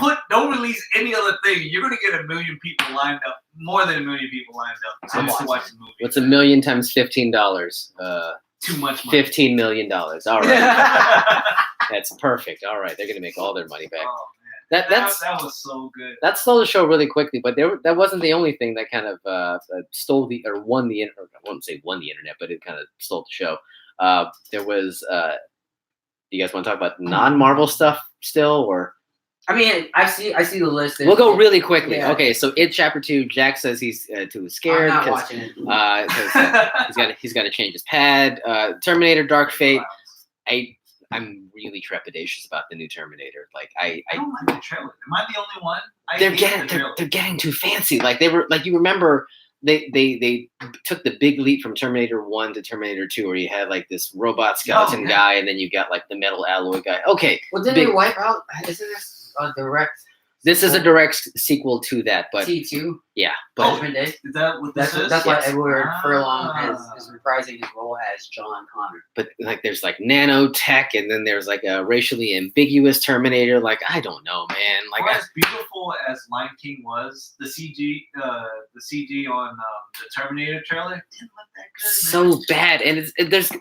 release any other thing. You're gonna get a million people lined up, more than a million people lined up to watch the movie. What's 1 million times $15? Too much money. $15 million. All right. That's perfect. All right. They're going to make all their money back. Oh, man. That was so good. That stole the show really quickly, but that wasn't the only thing that kind of won the internet. I won't say won the internet, but it kind of stole the show. There was, you guys want to talk about non-Marvel stuff still, or? I mean, I see the list. We'll go really quickly. Yeah. Okay, so It Chapter 2, Jack says he's too scared I'm not because watching it. he's got to change his pad. Terminator Dark Fate. I'm really trepidatious about the new Terminator. Like I don't like the trailer. Am I the only one? They're getting too fancy. Like they were, like, you remember they took the big leap from Terminator 1 to Terminator 2, where you had like this robot skeleton guy, and then you got like the metal alloy guy. Okay. Well, didn't they wipe out? Isn't this a direct? This is a direct sequel to that, but T2. Yeah, but Judgment Day. Is that what this is? That's why Edward Furlong is reprising his role as John Connor. But like, there's like nanotech, and then there's like a racially ambiguous Terminator. Like, I don't know, man. Like, as beautiful as Lion King was, the CG on the Terminator trailer didn't look that good. So bad, and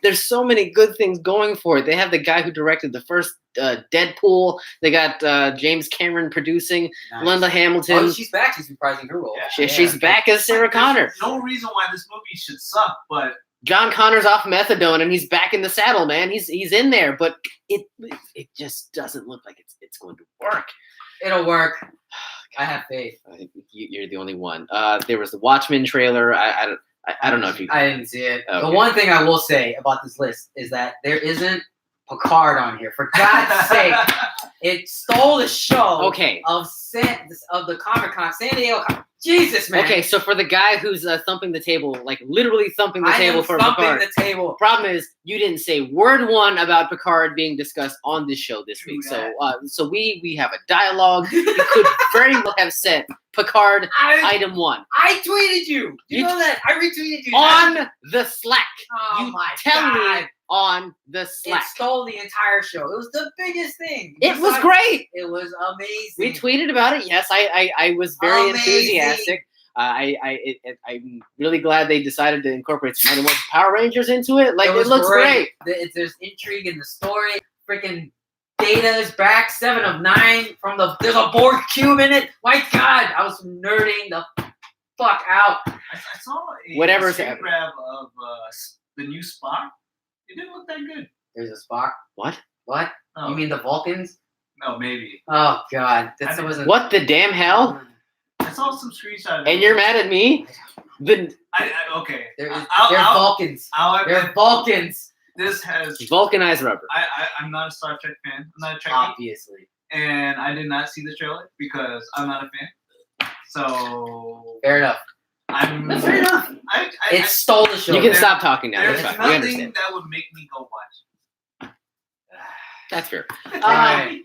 there's so many good things going for it. They have the guy who directed the first Deadpool. They got James Cameron producing. Nice. Linda Hamilton. Oh, she's back. She's reprising her role. Yeah. She's back as Sarah Connor. No reason why this movie should suck, but John Connor's off methadone and he's back in the saddle, man. He's in there, but it just doesn't look like it's going to work. It'll work. I have faith. I think you're the only one. There was the Watchmen trailer. I don't know if you. I didn't see it. Okay. The one thing I will say about this list is that there isn't Picard on here. For God's sake, it stole the show. Okay. Of the Comic-Con, San Diego. Jesus, man. Okay, so for the guy who's thumping the table, like literally thumping the table for Picard. The table. Problem is, you didn't say word one about Picard being discussed on this show this week. So we have a dialogue. You could very well have said Picard item 1. I tweeted you. You know that? I retweeted you on the Slack. Oh, you my tell God. me on the Slack. It stole the entire show. It was the biggest thing. It was great. It was amazing. We tweeted about it. Yes, I was very enthusiastic. I'm really glad they decided to incorporate some more Power Rangers into it. Like, it looks great. There's intrigue in the story. Freaking Data is back. 7 of 9 from there's a Borg cube in it. My God, I was nerding the fuck out. I saw a screen grab of the new Spock. It didn't look that good. There's a Spock. What? What? Oh, You mean the Vulcans? no, maybe. Oh God, I this didn't- wasn't. What the damn hell? I saw some screenshots. And you're mad at me? Okay. They're I'll- Vulcans. I'll They're admit, Vulcans. this has. Vulcanized rubber. I'm not a Star Trek fan. I'm not a Trekkie. Obviously. And I did not see the trailer because I'm not a fan. So Fair enough. I'm. Fair enough. It stole the show. You can there- stop talking now. There's That's fine. We nothing understand. that would make me go watch. That's fair. Alright.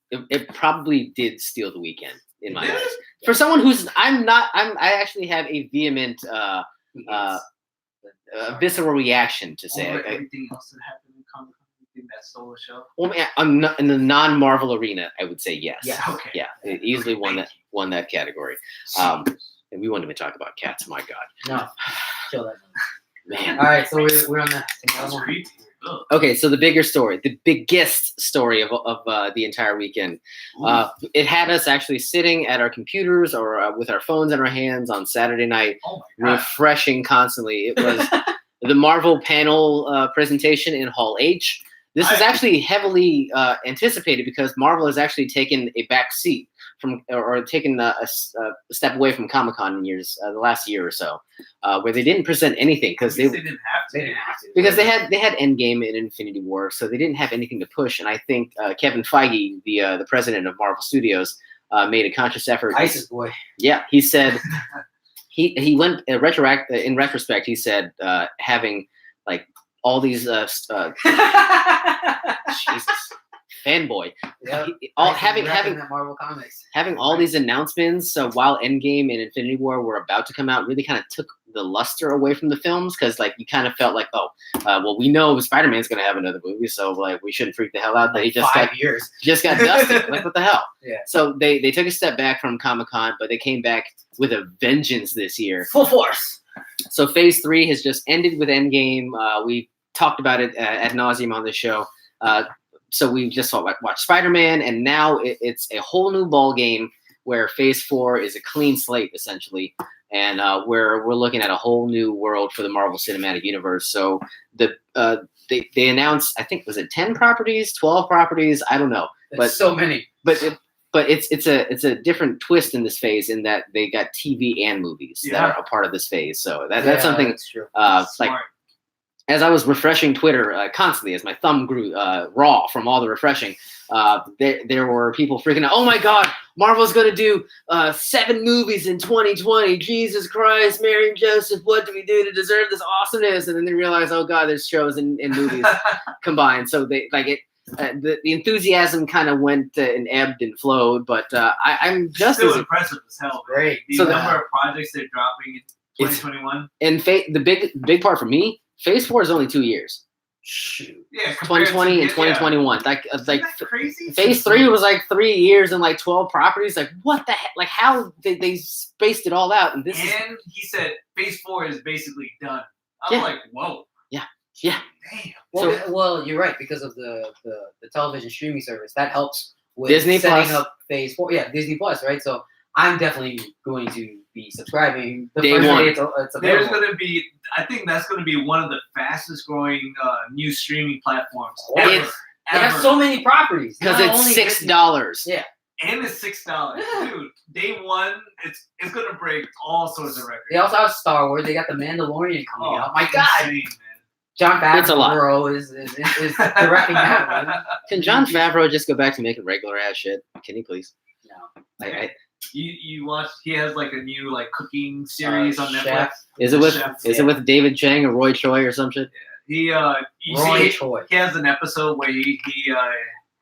It probably did steal the weekend in my It eyes. is. For someone who's I actually have a vehement visceral reaction to say. Over everything else that happened in Comic Con, you think that stole the show? Well, man, I'm not, in the non-Marvel arena, I would say yes. Yeah. Okay. Yeah, it easily won that category. And we won't even talk about cats. My God, No. Kill that. man. All right, so we're on the. That's creepy. Ugh. Okay, so the biggest story of the entire weekend. It had us actually sitting at our computers or with our phones in our hands on Saturday night, Oh my God. refreshing constantly. It was the Marvel panel presentation in Hall H. This is actually heavily anticipated because Marvel has actually taken a back seat or taken a step away from Comic-Con in the last year or so, where they didn't present anything because They didn't have to. They didn't have to. because they had Endgame and Infinity War, so they didn't have anything to push. And I think Kevin Feige, the president of Marvel Studios, made a conscious effort. ISIS boy. Yeah, he said he went in retrospect. He said having like all these Jesus fanboy. Yep. Having that Marvel Comics. having all these announcements. So while Endgame and Infinity War were about to come out, really kind of took the luster away from the films because like you kind of felt like, well, we know Spider-Man's going to have another movie, so like we shouldn't freak the hell out that he just got years. dusted. Like what the hell? Yeah. So they took a step back from Comic-Con, but they came back with a vengeance this year. Full force. So Phase 3 has just ended with Endgame. We talked about it ad nauseum on the show. So we just watched Spider-Man, and now it's a whole new ball game where Phase 4 is a clean slate essentially, and we're looking at a whole new world for the Marvel Cinematic Universe. So they announced, I think, was it 10 properties, 12 properties? I don't know, but so many. But it's a different twist in this phase in that they got TV and movies that are a part of this phase. So that's something That's true. like. Smart. As I was refreshing Twitter constantly, as my thumb grew raw from all the refreshing, there were people freaking out. Oh my God, Marvel's going to do 7 movies in 2020. Jesus Christ, Mary and Joseph, what do we do to deserve this awesomeness? And then they realize, oh God, there's shows and movies combined. So they like it. The enthusiasm kind of went and ebbed and flowed, but I'm just Still as impressive as hell. Man. Great. The So number of projects they're dropping in 2021. and the big part for me. Phase 4 is only 2 years. Shoot. Yeah, compared 2020 and to, 2021. Like Isn't that crazy? Phase 3 was like 3 years and like 12 properties. Like what the heck? Like how they spaced it all out? And this is And he said Phase 4 is basically done. I'm like, whoa. yeah. Damn. Well, you're right because of the television streaming service that helps with Disney setting Plus. up Phase 4. Yeah, Disney Plus, right? So I'm definitely going to be subscribing. The Day first one. day it's available. There's going to be, I think that's going to be one of the fastest growing new streaming platforms ever. It's- They have so many properties because Not it's only $6. Disney- Yeah. And it's $6. Dude, day one, it's going to break all sorts of records. They also have Star Wars. They got the Mandalorian coming out. My it's God, insane, man. John It's a lot. Favreau is directing that one. Can John Favreau just go back to making regular ass shit? Can he please? No. You watch? He has like a new like cooking series on Netflix. Chef. Is it The with David Chang or Roy Choi or some shit? He you Roy see, Choi. he has an episode where he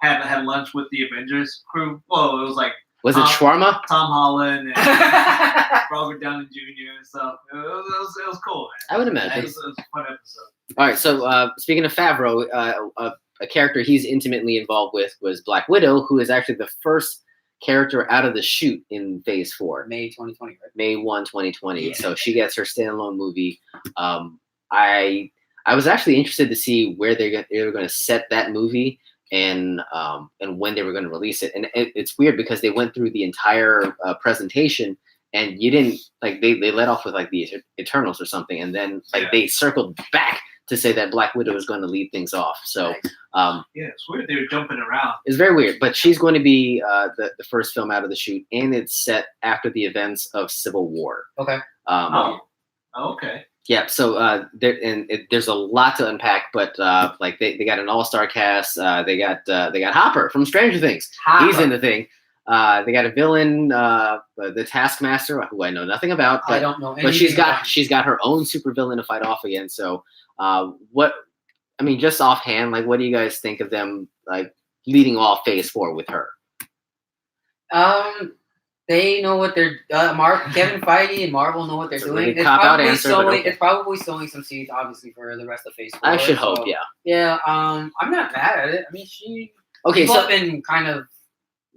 had lunch with the Avengers crew. Well, it was like Was it shawarma? Tom Holland and Robert Downey Jr. and stuff. It was cool, man. I would It imagine. was a fun episode. All right. So speaking of Favreau, a character he's intimately involved with was Black Widow, who is actually the first character out of the chute in Phase 4. May 2020, right? May 1, 2020. Yeah. So she gets her standalone movie. I was actually interested to see where they were going to set that movie and when they were going to release it. And it's weird because they went through the entire presentation and you didn't like they let off with like the Eternals or something, and then like they circled back to say that Black Widow is going to lead things off. So Yeah, it's weird they were jumping around. it's very weird. But she's going to be the first film out of the shoot, and it's set after the events of Civil War. Okay. Okay. Yeah, so there's a lot to unpack, but like they got an all-star cast. They got Hopper from Stranger Things. Hopper. He's in the thing. They got a villain, the Taskmaster, who I know nothing about, but I don't know. but she's got her own supervillain to fight off against. So just offhand, like, what do you guys think of them like leading off Phase 4 with her? They know what they're Kevin Feige and Marvel know what they're doing. Really cop-out answer, but okay. It's probably sowing some seeds, obviously, for the rest of Phase 4. I should hope, yeah. Yeah, I'm not mad at it. I mean, people have been kind of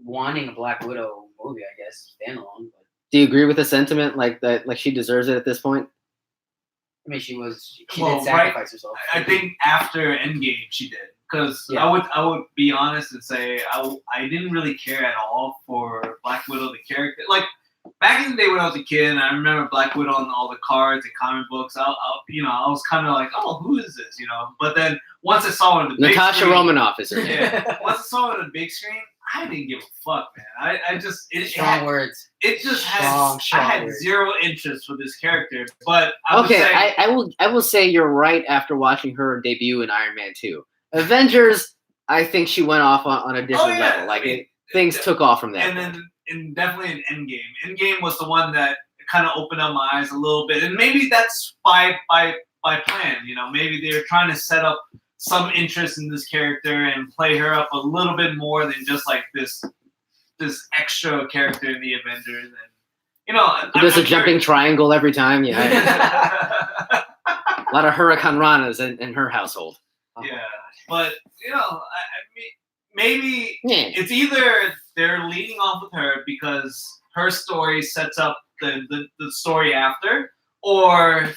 wanting a Black Widow movie, I guess, standalone. But do you agree with the sentiment, like that, like she deserves it at this point? I mean, she did sacrifice herself. I think after Endgame, she did. Because I would be honest and say I didn't really care at all for Black Widow, the character. Like, back in the day when I was a kid, and I remember Black Widow on all the cards and comic books, I was kind of like, oh, who is this? But then once I saw her on the big Natasha screen, Romanoff is her name. Yeah. Once I saw her on the big screen, I didn't give a fuck, man. Strong words. It just strong I had words. zero interest for this character. But I will say you're right after watching her debut in Iron Man 2. Avengers, I think she went off on a different level. Like, things took off from that. And definitely in Endgame. Endgame was the one that kind of opened up my eyes a little bit, and maybe that's by plan. Maybe they're trying to set up some interest in this character and play her up a little bit more than just like this extra character in the Avengers. And there's a jumping triangle every time. Yeah, a lot of Hurricane Ranas in her household. Yeah, but maybe it's either they're leading off with her because her story sets up the story after, or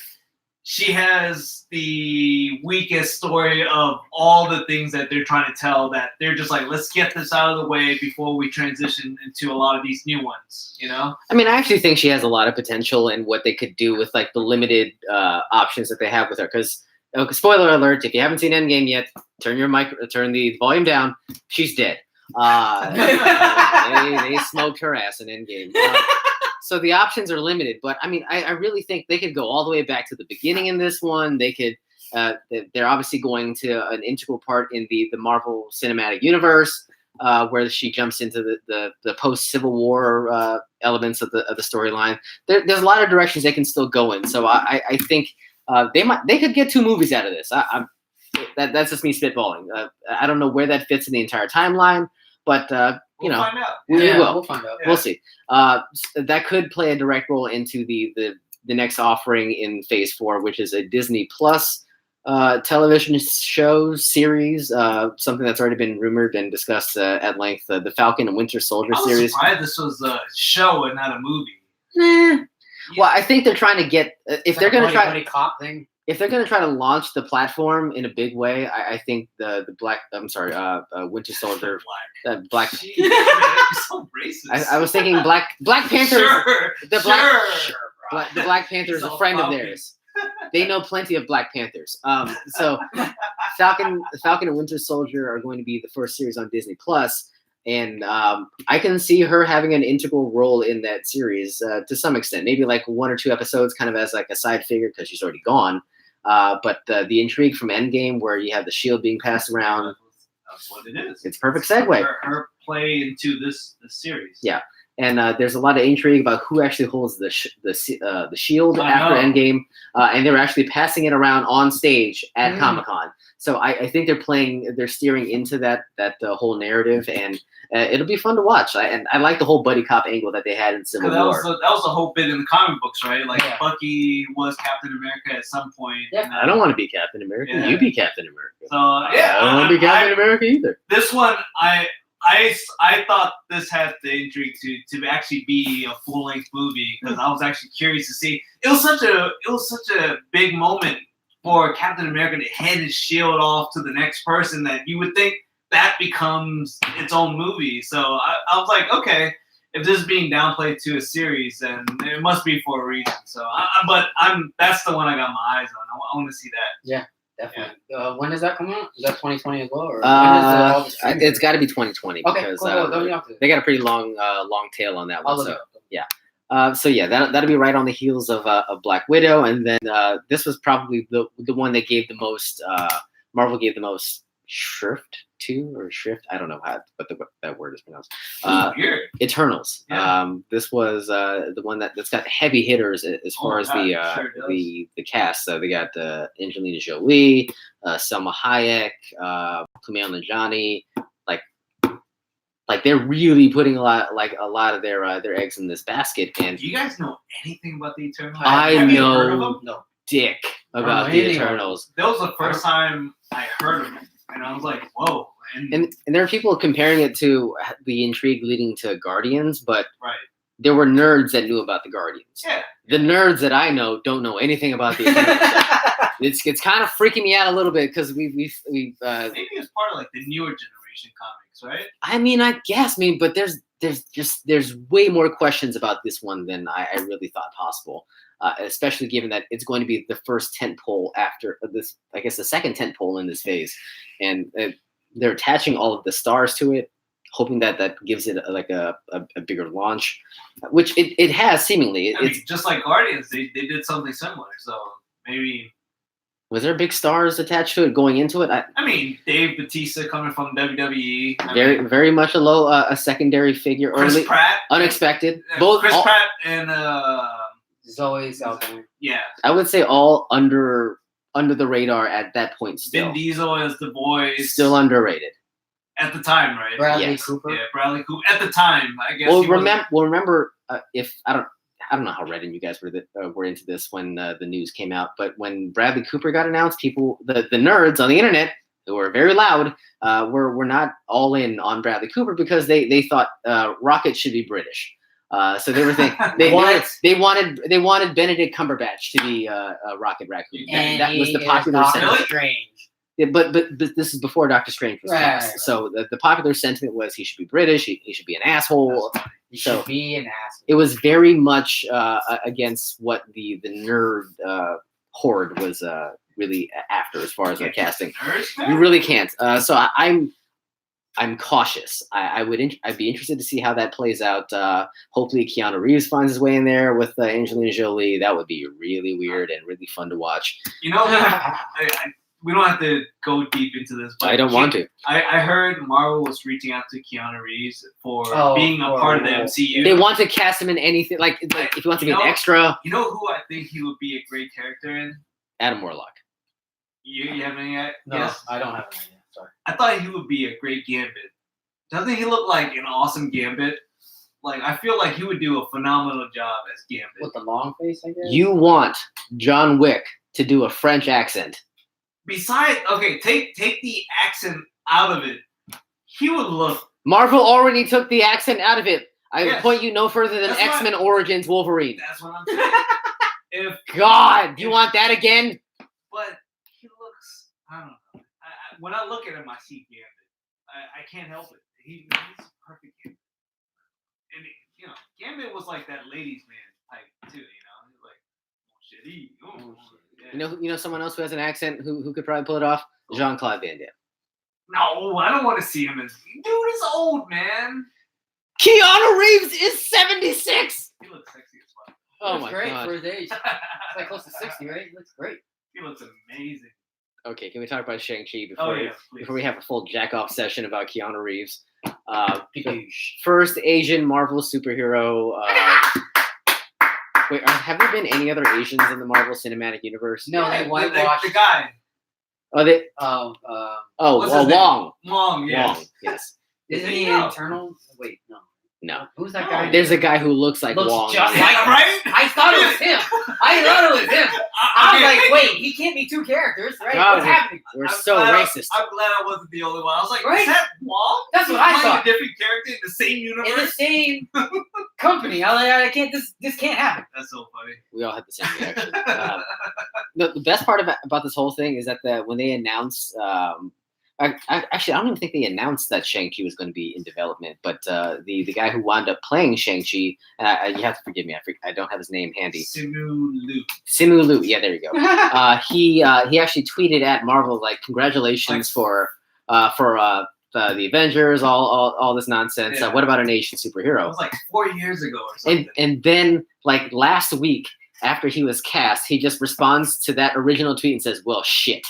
she has the weakest story of all the things that they're trying to tell, that they're just like, let's get this out of the way before we transition into a lot of these new ones, I actually think she has a lot of potential in what they could do with like the limited options that they have with her. Because spoiler alert, if you haven't seen Endgame yet, turn the volume down. She's dead. They smoked her ass in Endgame. So the options are limited, but I really think they could go all the way back to the beginning in this one. They could, they're obviously going to an integral part in the Marvel Cinematic Universe, where she jumps into the post Civil War elements of the storyline. There's a lot of directions they can still go in. So I think they could get 2 movies out of this. That's just me spitballing. I don't know where that fits in the entire timeline, but we'll find out. We'll find out. We'll see. That could play a direct role into the next offering in Phase 4, which is a Disney Plus television show series, something that's already been rumored and discussed at length. The Falcon and Winter Soldier series. I was surprised this was a show and not a movie. Nah. Well, I think they're trying to get if they're going to try cop thing. If they're going to try to launch the platform in a big way, I think Winter Soldier, Black. You're so racist. I was thinking Black Panther. Sure, the Black Panther is a friend of theirs. They know plenty of Black Panthers. So Falcon and Winter Soldier are going to be the first series on Disney Plus. And I can see her having an integral role in that series to some extent. Maybe like 1 or 2 episodes, kind of as like a side figure because she's already gone. But the intrigue from Endgame, where you have the shield being passed around, that's what it is. It's a perfect segue. Her play into this series. Yeah, and there's a lot of intrigue about who actually holds the shield after Endgame, and they're actually passing it around on stage at Comic-Con. So I think they're steering into that whole narrative, and it'll be fun to watch. I like the whole buddy cop angle that they had in Civil War. That was the whole bit in the comic books, right? Like Bucky was Captain America at some point. Yeah. I don't want to be Captain America. Yeah. You be Captain America. So yeah, I don't want to be Captain America either. This one, I thought this had the intrigue to actually be a full length movie, because I was actually curious to see. It was such a big moment for Captain America to hand his shield off to the next person that you would think that becomes its own movie. So I was like, okay, if this is being downplayed to a series, then it must be for a reason. So, that's the one I got my eyes on. I want to see that. Yeah. Definitely. When does that come out? Is that 2020 as well? Or when does all the streaming- It's got to be 2020 Okay, because cool. Don't you have to- they got a pretty long tail on that I'll one. look So it up. so yeah, that'll be right on the heels of Black Widow, and then this was probably the one that gave the most Marvel gave the most shrift to, or shrift. I don't know what that word is pronounced. Weird. Eternals. Yeah. This was the one that's got heavy hitters as far as the cast. So they got Angelina Jolie, Selma Hayek, Kumail Nanjiani. Like they're really putting a lot of their eggs in this basket. And do you guys know anything about the Eternals? I Have you heard of know them? No. dick about the Eternals. That was the first time I heard of them, and I was like, "Whoa!" And there are people comparing it to the intrigue leading to Guardians, but right. there were nerds that knew about the Guardians. Yeah. The nerds that I know don't know anything about the Eternals. It's kind of freaking me out a little bit because we maybe it's part of like the newer generation comics, right? I mean, I guess, but there's way more questions about this one than I really thought possible. Especially given that it's going to be the first tentpole after this, I guess the second tentpole in this phase, and they're attaching all of the stars to it, hoping that gives it a bigger launch, which it has seemingly. I mean, just like Guardians, they did something similar, so maybe. Was there big stars attached to it going into it? I mean, Dave Bautista coming from WWE. Very much a secondary figure. Chris Pratt. Unexpected. Chris Pratt and Zoe Saldana. Yeah. I would say all under the radar at that point still. Vin Diesel as the boys. Still underrated. At the time, right? Bradley Cooper. Yeah, Bradley Cooper. At the time, I guess. Well, remember if I don't know how ready you guys were into this when the news came out, but when Bradley Cooper got announced, people, the nerds on the internet who were very loud, were not all in on Bradley Cooper because they thought Rocket should be British. So they were thinking they wanted Benedict Cumberbatch to be Rocket Raccoon. And that was the popular sentiment. Strange. Yeah, but this is before Doctor Strange was cast. Right. So the popular sentiment was he should be British. He should be an asshole. He should be an asshole. It was very much against what the nerd horde was really after as far as their casting. You really can't. So I'm cautious. I'd be interested to see how that plays out. Hopefully Keanu Reeves finds his way in there with Angelina Jolie. That would be really weird and really fun to watch. You know, we don't have to go deep into this, but I don't want to. I heard Marvel was reaching out to Keanu Reeves for being a part of the MCU. They want to cast him in anything, like if he wants to be an extra. You know who I think he would be a great character in? Adam Warlock. You have any idea? No, Yes? I don't have an idea. Sorry. I thought he would be a great Gambit. Doesn't he look like an awesome Gambit? Like, I feel like he would do a phenomenal job as Gambit. With the long face, I guess? You want John Wick to do a French accent. Besides, okay, take the accent out of it. He would look. Marvel already took the accent out of it. I Yes. point you no further than That's X-Men Origins Wolverine. That's what I'm saying. God, do you want that again? But he looks. I don't know. When I look at him, I see Gambit. I can't help it. He's a perfect Gambit. And Gambit was like that ladies' man type too. He was like, oh shit, yeah. You know someone else who has an accent who could probably pull it off? Jean-Claude Van Damme. No, I don't want to see him as dude is old, man. Keanu Reeves is 76. He looks sexy as fuck. Oh my great god. for his age. It's like close to 60, right? He looks great. He looks amazing. Okay, can we talk about Shang-Chi Please. before we have a full jack-off session about Keanu Reeves? The first Asian Marvel superhero. Wait, have there been any other Asians in the Marvel Cinematic Universe? No, Yeah, they whitewashed the guy. Oh, they. What's his name? Wong. Wong, yes. Wong, yes. Isn't he No. internal? Wait, no. No. Who's that No. guy? There's a guy who looks like Looks Wong. just Yeah, like right? I thought it was him. I thought it was him. I was like, wait, he can't be two characters, right? God, What's happening? We're I'm so glad racist. I'm glad I wasn't the only one. I was like, Right? is that Wong? That's what I He's playing thought. a different character in the same universe? In the same company. I was like, I can't. This can't happen. That's so funny. We all had the same reaction. The best part about this whole thing is that when they announced Actually, I don't even think they announced that Shang-Chi was going to be in development. But the guy who wound up playing Shang-Chi, you have to forgive me, I don't have his name handy. Simu Liu. Yeah, there you go. He actually tweeted at Marvel like, "Congratulations for the Avengers, all this nonsense. Yeah. What about an Asian superhero?" It was like 4 years ago or something. And then like last week, after he was cast, he just responds to that original tweet and says, "Well, shit,"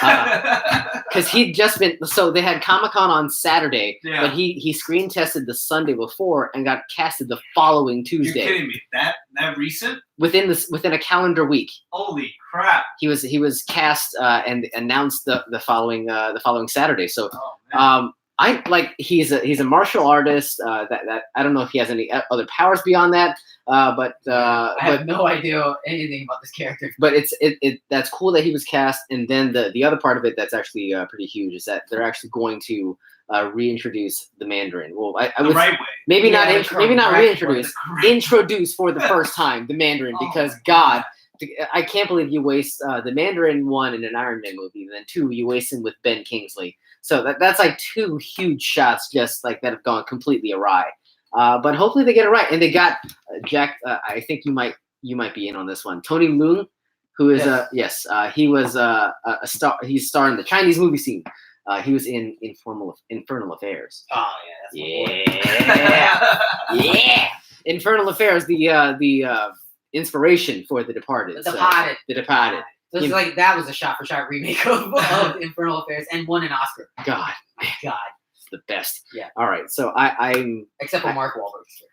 because he'd just been. So they had Comic-Con on Saturday, Yeah. but he screen tested the Sunday before and got casted the following Tuesday. You're kidding me? That recent? Within a calendar week. Holy crap! He was cast and announced the following Saturday. So Oh, I like he's a martial artist. That I don't know if he has any other powers beyond that. But I have no idea anything about this character. But that's cool that he was cast. And then the other part of it that's actually pretty huge is that they're actually going to reintroduce the Mandarin. Well, I the would right way. maybe Yeah, not correct reintroduce, way. introduce for the first time the Mandarin, Oh because my God, I can't believe you waste the Mandarin 1 in an Iron Man movie, and then 2 you waste him with Ben Kingsley. So that's like 2 huge shots just like that have gone completely awry. But hopefully they get it right. And they got Jack. I think you might be in on this one. Tony Leung, who is he was a star. He's starring the Chinese movie scene. He was in Infernal Affairs. Oh yeah, Yeah. Infernal Affairs, the inspiration for The Departed. The Departed. The Departed. So it's like that was a shot-for-shot remake of Infernal Affairs and won an Oscar. God, God, it's the best. Yeah. All right, so I'm except for Mark Wahlberg's character.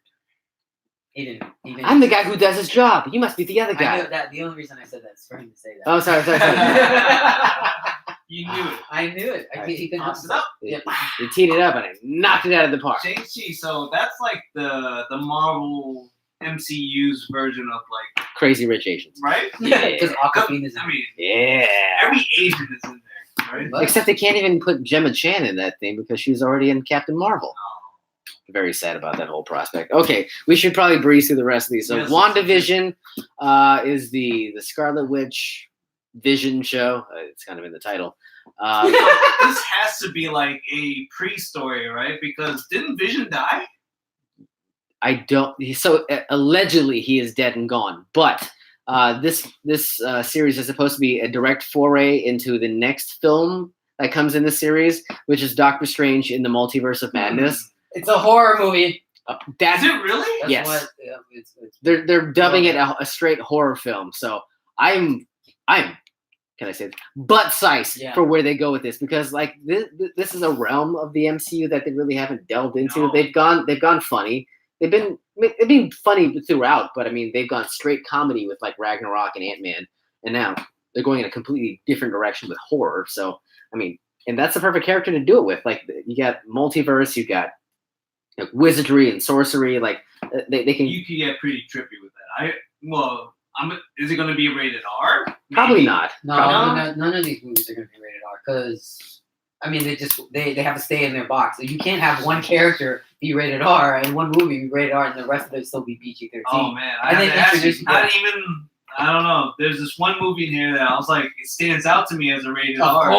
He didn't. I'm the guy who does his job. You must be the other I guy. knew that. The only reason I said that is for him to say that. Oh, sorry. You knew it. I knew it. He couldn't help Tossed it up. Yep. You teed it up and I knocked it out of the park. Shang-Chi, so that's like the Marvel MCU's version of like, Crazy Rich Asians. right? Yeah. Because Aquafina is. I mean, Yeah. every Asian is in there, right? But- Except they can't even put Gemma Chan in that thing because she's already in Captain Marvel. Very sad about that whole prospect. Okay, we should probably breeze through the rest of these. So Yes. WandaVision is the Scarlet Witch Vision show. It's kind of in the title. This has to be like a pre-story, right? Because didn't Vision die? I don't. So allegedly he is dead and gone. But this series is supposed to be a direct foray into the next film that comes in the series, which is Doctor Strange in the Multiverse of Madness. It's a horror movie. That's Is it really? That's Yes. What, it's they're dubbing it a straight horror film. So I'm can I say it? Butt size Yeah. for where they go with this, because like this is a realm of the MCU that they really haven't delved into. No. They've gone funny. They've been funny throughout, but I mean they've gone straight comedy with like Ragnarok and Ant-Man, and now they're going in a completely different direction with horror. So I mean, and that's the perfect character to do it with. Like you got multiverse, you got wizardry and sorcery. Like they can You can get pretty trippy with that. Is it going to be rated R? probably Maybe. not. No, Probably. none of these movies are going to be rated R because, I mean, they have to stay in their box. So you can't have one character be rated R and one movie be rated R and the rest of it still be PG-13. Oh man, And I then had to ask you, introduce not even. I don't know. There's this one movie in here that I was like, it stands out to me as a rated R.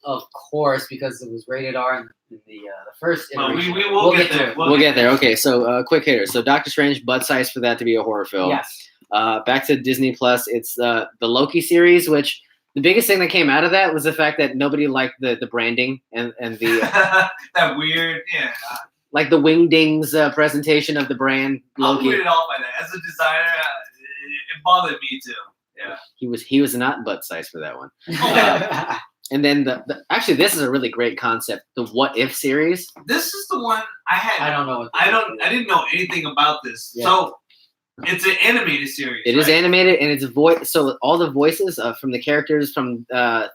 Of course, because it was rated R in the first But iteration. we will get to there. it. We'll get there. Okay, so quick hitter. So Doctor Strange, butt size for that to be a horror film. Yes. Back to Disney Plus. It's the Loki series, which the biggest thing that came out of that was the fact that nobody liked the branding and the that weird, yeah. like the Wingdings presentation of the brand I'm Loki. weirded out by that. As a designer, it bothered me too. Yeah. He was not butt size for that one. And then actually this is a really great concept. The What If series. This is the one I had. I don't know what. I didn't know anything about this. Yeah. So it's an animated series. It is right? animated and it's voice. So all the voices from the characters from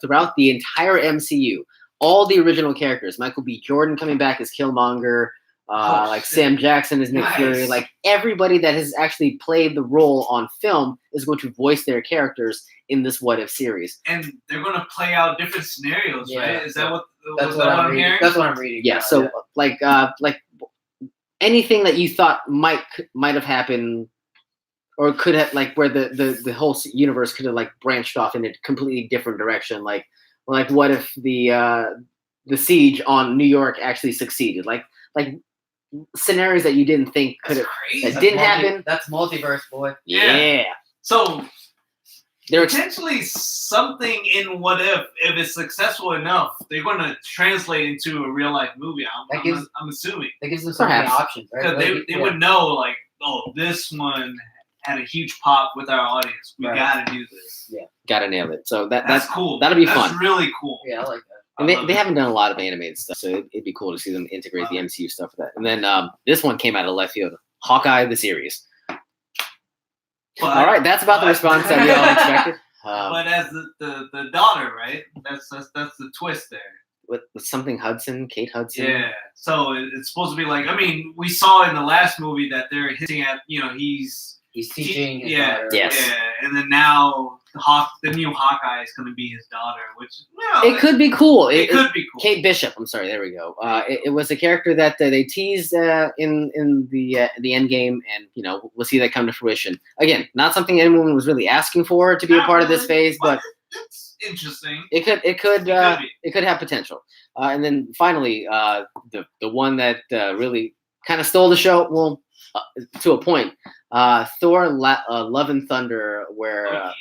throughout the entire MCU, all the original characters. Michael B. Jordan coming back as Killmonger. Like shit. Sam Jackson as Nick Nice. Fury. Like everybody that has actually played the role on film is going to voice their characters in this What If series. And they're gonna play out different scenarios, Yeah. right? Is that what? That's was what that I'm reading. hearing? That's what I'm reading. Yeah. So like anything that you thought might have happened or could have, like where the whole universe could have like branched off in a completely different direction. Like what if the the siege on New York actually succeeded. Like scenarios that you didn't think could have crazy. that didn't happen. That's multiverse, boy. Yeah. So They're potentially something in What If it's successful enough, they're going to translate into a real life movie. I'm assuming. That gives them so many Perhaps. options, right? Because they would know, like, oh, this one had a huge pop with our audience. We Right. got to do this. gotta nail it. So That's cool. That'll be That's fun. really cool. Yeah, I like that. And I love they it. haven't done a lot of animated stuff, so it'd be cool to see them integrate the Wow. MCU stuff with that. And then this one came out of left field. Hawkeye the series. But- All right, that's about the but- response that we all expected. But as the daughter, right? That's the twist there. With something Hudson, Kate Hudson. Yeah. So it's supposed to be like, I mean, we saw in the last movie that they're hinting at, he's teaching his yeah, daughter. Yes. yeah, and then now the new Hawkeye is going to be his daughter, which It could be cool. it could be cool. Kate Bishop. I'm sorry. There we go. It was a character that they teased in the end game, and we'll see that come to fruition. Again, not something anyone was really asking for to be a Not part of this really, phase, but it's interesting. it could be. it could have potential. And then finally, the one that really kind of stole the show, well, to a point, Thor: Love and Thunder, where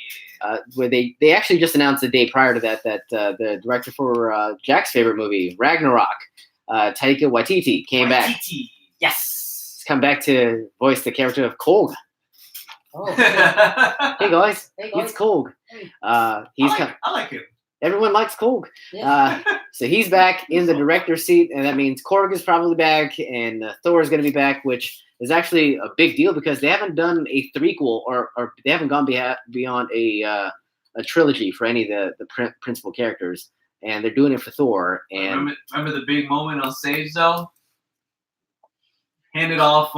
they actually just announced the day prior to that the director for Jack's favorite movie, Ragnarok, Taika Waititi, came back. Waititi. Yes, he's come back to voice the character of Korg. Oh, Hey guys, Hey, guys. it's Korg. Hey. I like him. Everyone likes Korg. yeah. So he's back in the director's seat, and that means Korg is probably back, and Thor is going to be back, which is actually a big deal because they haven't done a threequel or they haven't gone beyond a trilogy for any of the principal characters, and they're doing it for Thor. And Remember the big moment on stage though? Handed off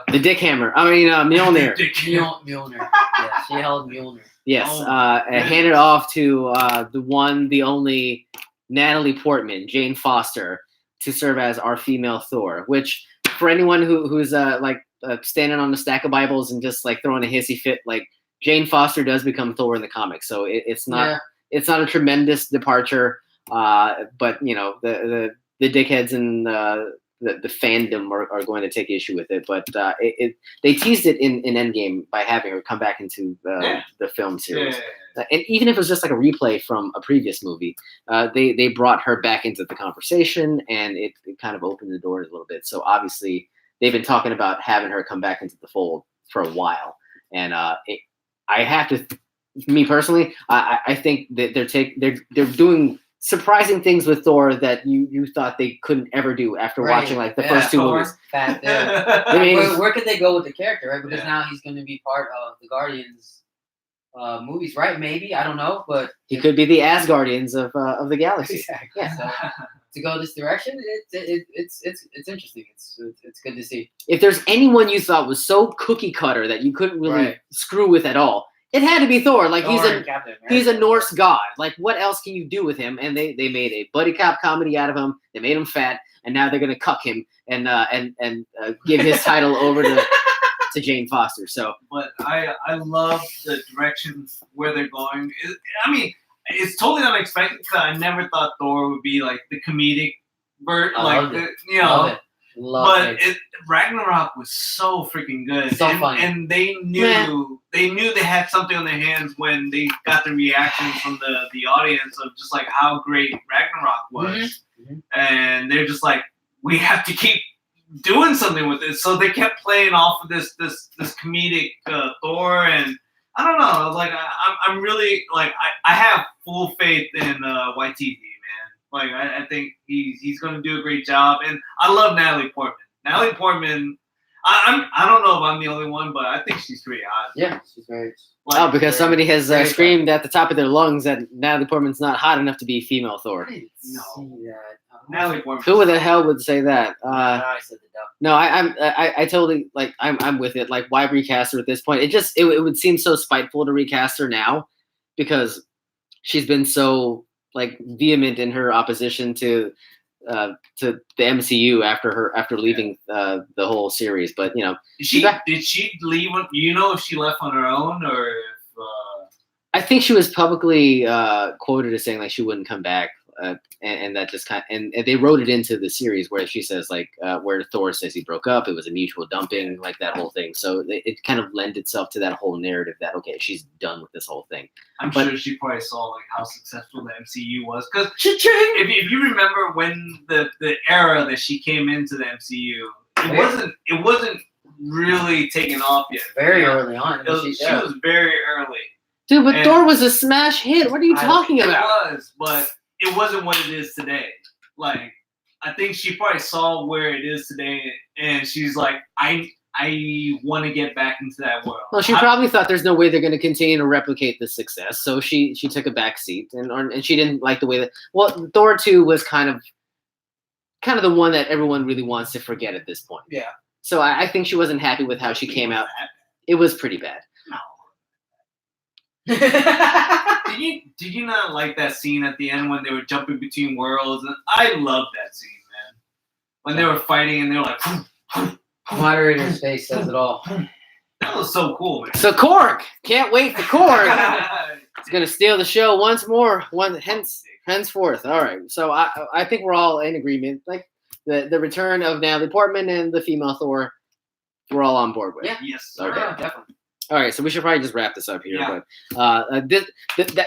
the Dick Hammer. I mean Mjolnir. Mjolnir. Yeah, she held Mjolnir. Yes, Oh, and handed off to the one, the only Natalie Portman, Jane Foster, to serve as our female Thor. Which, for anyone who's standing on the stack of Bibles and just like throwing a hissy fit, like Jane Foster does become Thor in the comics, so it's not a tremendous departure. But the dickheads and the fandom are going to take issue with it, but they teased it in Endgame by having her come back into the film series. And even if it was just like a replay from a previous movie, they brought her back into the conversation, and it kind of opened the doors a little bit. So obviously they've been talking about having her come back into the fold for a while, and I have to, me personally, I think that they're doing surprising things with Thor that you thought they couldn't ever do after watching like the first two Thor. movies. Fact, I mean, where could they go with the character, right? Because Yeah. now he's going to be part of the Guardians movies, right? Maybe, I don't know, but he could be the Asgardians of the galaxy. exactly. Yeah. So to go this direction, it's interesting. It's good to see. If there's anyone you thought was so cookie cutter that you couldn't really Right. screw with at all, it had to be Thor. Like Thor and Captain America. he's a Norse god. Like what else can you do with him? And they made a buddy cop comedy out of him. They made him fat, and now they're gonna cuck him and give his title over to Jane Foster. So But I love the direction where they're going. I mean, it's totally unexpected because I never thought Thor would be like the comedic bird, I like loved it. you Love know. it. Love But it. Ragnarok was so freaking good. So and, funny. and they knew they had something on their hands when they got the reactions from the audience of just like how great Ragnarok was. Mhm. And they're just like, we have to keep doing something with it. So they kept playing off of this comedic Thor, and I don't know. Like I'm really like I have full faith in Waititi, man. Like I think he's going to do a great job, and I love Natalie Portman. Natalie Portman. I don't know if I'm the only one, but I think she's pretty hot. Yeah, she's very. Like, because somebody has very screamed at the top of their lungs that Natalie Portman's not hot enough to be female Thor. I didn't No. see that. Natalie Portman. Who the hell would say that? I said the duck. No, I totally like I'm with it. Like, why recast her at this point? It would seem so spiteful to recast her now because she's been so like vehement in her opposition to the MCU after leaving the whole series. But Did she leave? You know if she left on her own or if? I think she was publicly quoted as saying like she wouldn't come back. and that just and they wrote it into the series where she says like where Thor says he broke up, it was a mutual dumping, like that whole thing. So it kind of lent itself to that whole narrative that okay, she's done with this whole thing. I'm sure she probably saw like how successful the MCU was, because if you remember when the era that she came into the MCU, it wasn't really taken off yet. Very early on. She was very early. Dude, but Thor was a smash hit. What are you talking about? It was, but it wasn't what it is today. Like, I think she probably saw where it is today, and she's like, I want to get back into that world. Well, she probably thought there's no way they're going to continue to replicate this success, so she took a back seat, and she didn't like the way that. Well, Thor 2 was kind of the one that everyone really wants to forget at this point. Yeah. So I think she wasn't happy with how she came out. It was pretty bad. No. Did you not like that scene at the end when they were jumping between worlds? And I loved that scene, man. When they were fighting and they were like, moderator's face says it all. That was so cool, man. So Korg, can't wait for Korg. It's gonna steal the show once more. Henceforth. All right. So I think we're all in agreement. Like the return of Natalie Portman and the female Thor, we're all on board with. Yeah. Yes. Okay. Yeah, definitely. All right, so we should probably just wrap this up here. Yeah. But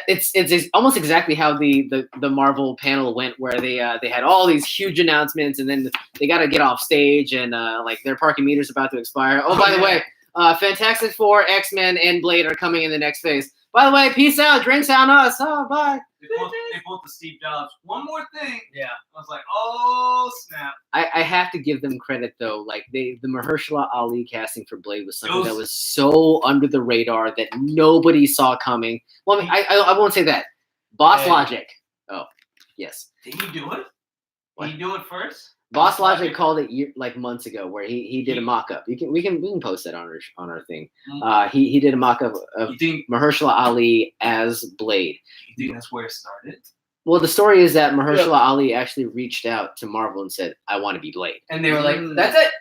it's almost exactly how the Marvel panel went, where they had all these huge announcements, and then they got to get off stage, and like their parking meter's about to expire. Oh, by the way, Fantastic Four, X-Men, and Blade are coming in the next phase. By the way, peace out, drinks on us. Oh, bye. They both the Steve Jobs. One more thing. Yeah. I was like, oh snap. I have to give them credit though. Like the Mahershala Ali casting for Blade was something that was so under the radar that nobody saw coming. Well, I mean, I won't say that. Boss Logic. Oh, yes. Did he do it? Did he do it first? Boss Logic called it like months ago, where he did a mock-up. We can post that on our thing. He did a mock-up of Mahershala Ali as Blade. You think that's where it started? Well, the story is that Mahershala Ali actually reached out to Marvel and said, "I want to be Blade," and they were like, "That's it,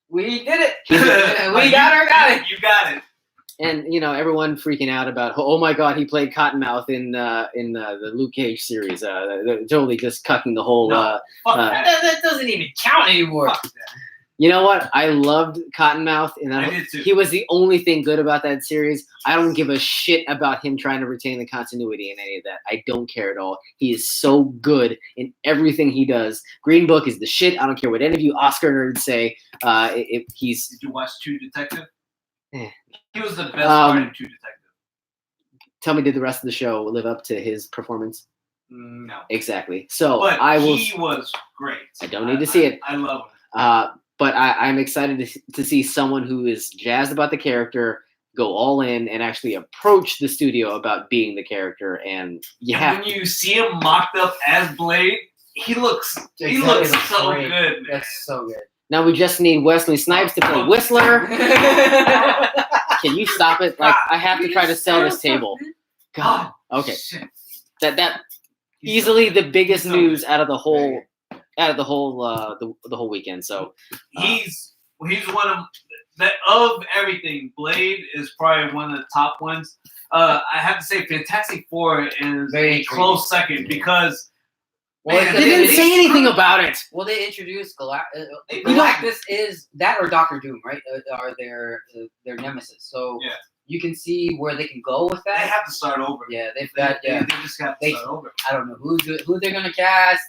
we did it, we got our guy." You got it. And everyone freaking out about, oh my God, he played Cottonmouth in the Luke Cage series. They're totally just cucking the whole. Fuck that doesn't even count anymore. Fuck that. You know what? I loved Cottonmouth, and he was the only thing good about that series. I don't give a shit about him trying to retain the continuity in any of that. I don't care at all. He is so good in everything he does. Green Book is the shit. I don't care what any of you Oscar nerds say. Did you watch True Detective? He was the best part in True Detective. Tell me, did the rest of the show live up to his performance? No. Exactly. So but he was great. I don't need to see it. I love him. But I'm excited to see someone who is jazzed about the character go all in and actually approach the studio about being the character. And when you see him mocked up as Blade, he looks so good, man. That's so good. Now we just need Wesley Snipes to play Whistler. Can you stop it? Like I have to try to sell this table. God. Okay. Shit. That easily the biggest news out of the whole the whole weekend. So he's one of everything. Blade is probably one of the top ones. I have to say Fantastic Four is a close second because they didn't say anything about it. Well, they introduced Galactus is that or Doctor Doom, right? Are their nemesis. So you can see where they can go with that. They have to start over. Yeah, they just have to start over. I don't know who they're gonna cast.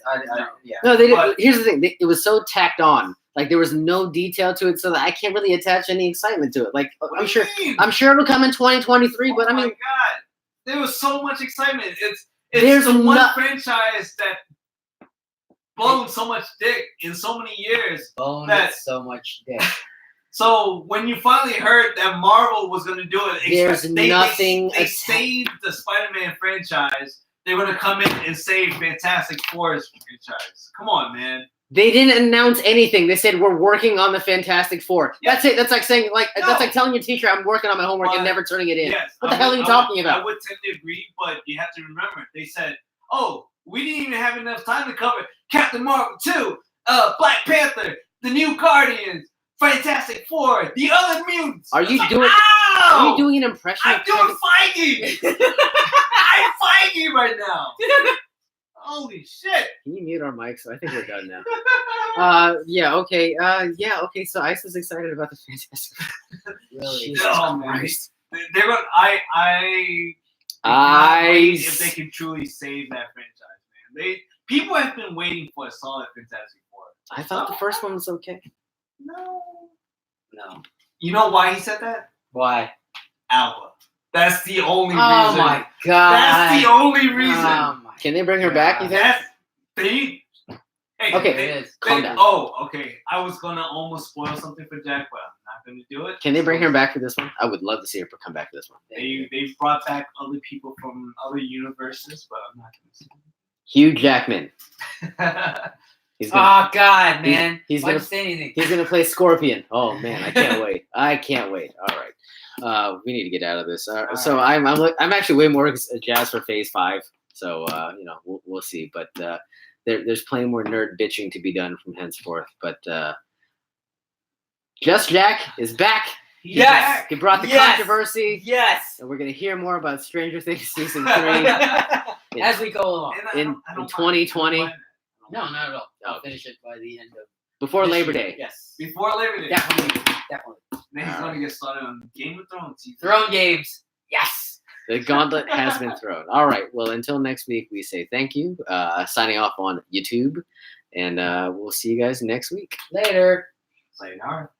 No, they didn't. Here's the thing: it was so tacked on. Like there was no detail to it, so that I can't really attach any excitement to it. Like I'm sure it'll come in 2023, but I mean, God, there was so much excitement. It's the one franchise that blown so much dick in so many years. So much dick. So when you finally heard that Marvel was going to do it, they saved the Spider-Man franchise. They were going to come in and save Fantastic Four's franchise. Come on, man. They didn't announce anything. They said we're working on the Fantastic Four. Yeah. That's it. That's like saying that's like telling your teacher I'm working on my homework and never turning it in. Yes, what the hell are you talking about? I would tend to agree, but you have to remember they said, "Oh, we didn't even have enough time to cover Captain Marvel 2, Black Panther, the New Guardians, Fantastic Four, the other mutants." Are you doing an impression? I'm doing Feige. I'm Feige right now. Holy shit! mute our mic, so I think we're done now. Yeah, okay. Yeah, okay. So Ice is excited about the Fantastic. Really. Jesus Oh, man. Christ. They're going. I cannot wait if they can truly save that franchise, man. People have been waiting for a solid Fantastic Four. I thought the first one was okay. No. No. You know why he said that? Why? Alba. That's the only reason. Oh my god. That's the only reason. Oh my Can they bring her back? You think? That's they. Hey, Okay. It is. Calm down. Oh, okay. I was gonna almost spoil something for Jack, but I'm not gonna do it. Can they bring her back for this one? I would love to see her come back for this one. They've brought back other people from other universes, but I'm not gonna say Hugh Jackman. it. He's gonna, Oh god, man. he's Why'd gonna- you say anything? he's gonna play Scorpion. Oh man, I can't wait. I can't wait. All right, we need to get out of this. So right. I'm actually way more jazzed for Phase 5. So we'll see. But there's plenty more nerd bitching to be done from henceforth. But Just Jack is back. Yes. He brought the Yes. controversy, Yes. and we're gonna hear more about Stranger Things season 3 As we go along. And in I don't 2020. mind. No, not at all. I'll Okay. finish it by the end of before this Labor year. Day. Yes. Before Labor Day. Definitely. Definitely. Then he's gonna get started on Game of Thrones. Throne games. Yes. The gauntlet has been thrown. All right. Well, until next week, we say thank you. Signing off on YouTube, and we'll see you guys next week. Later. Sayonara.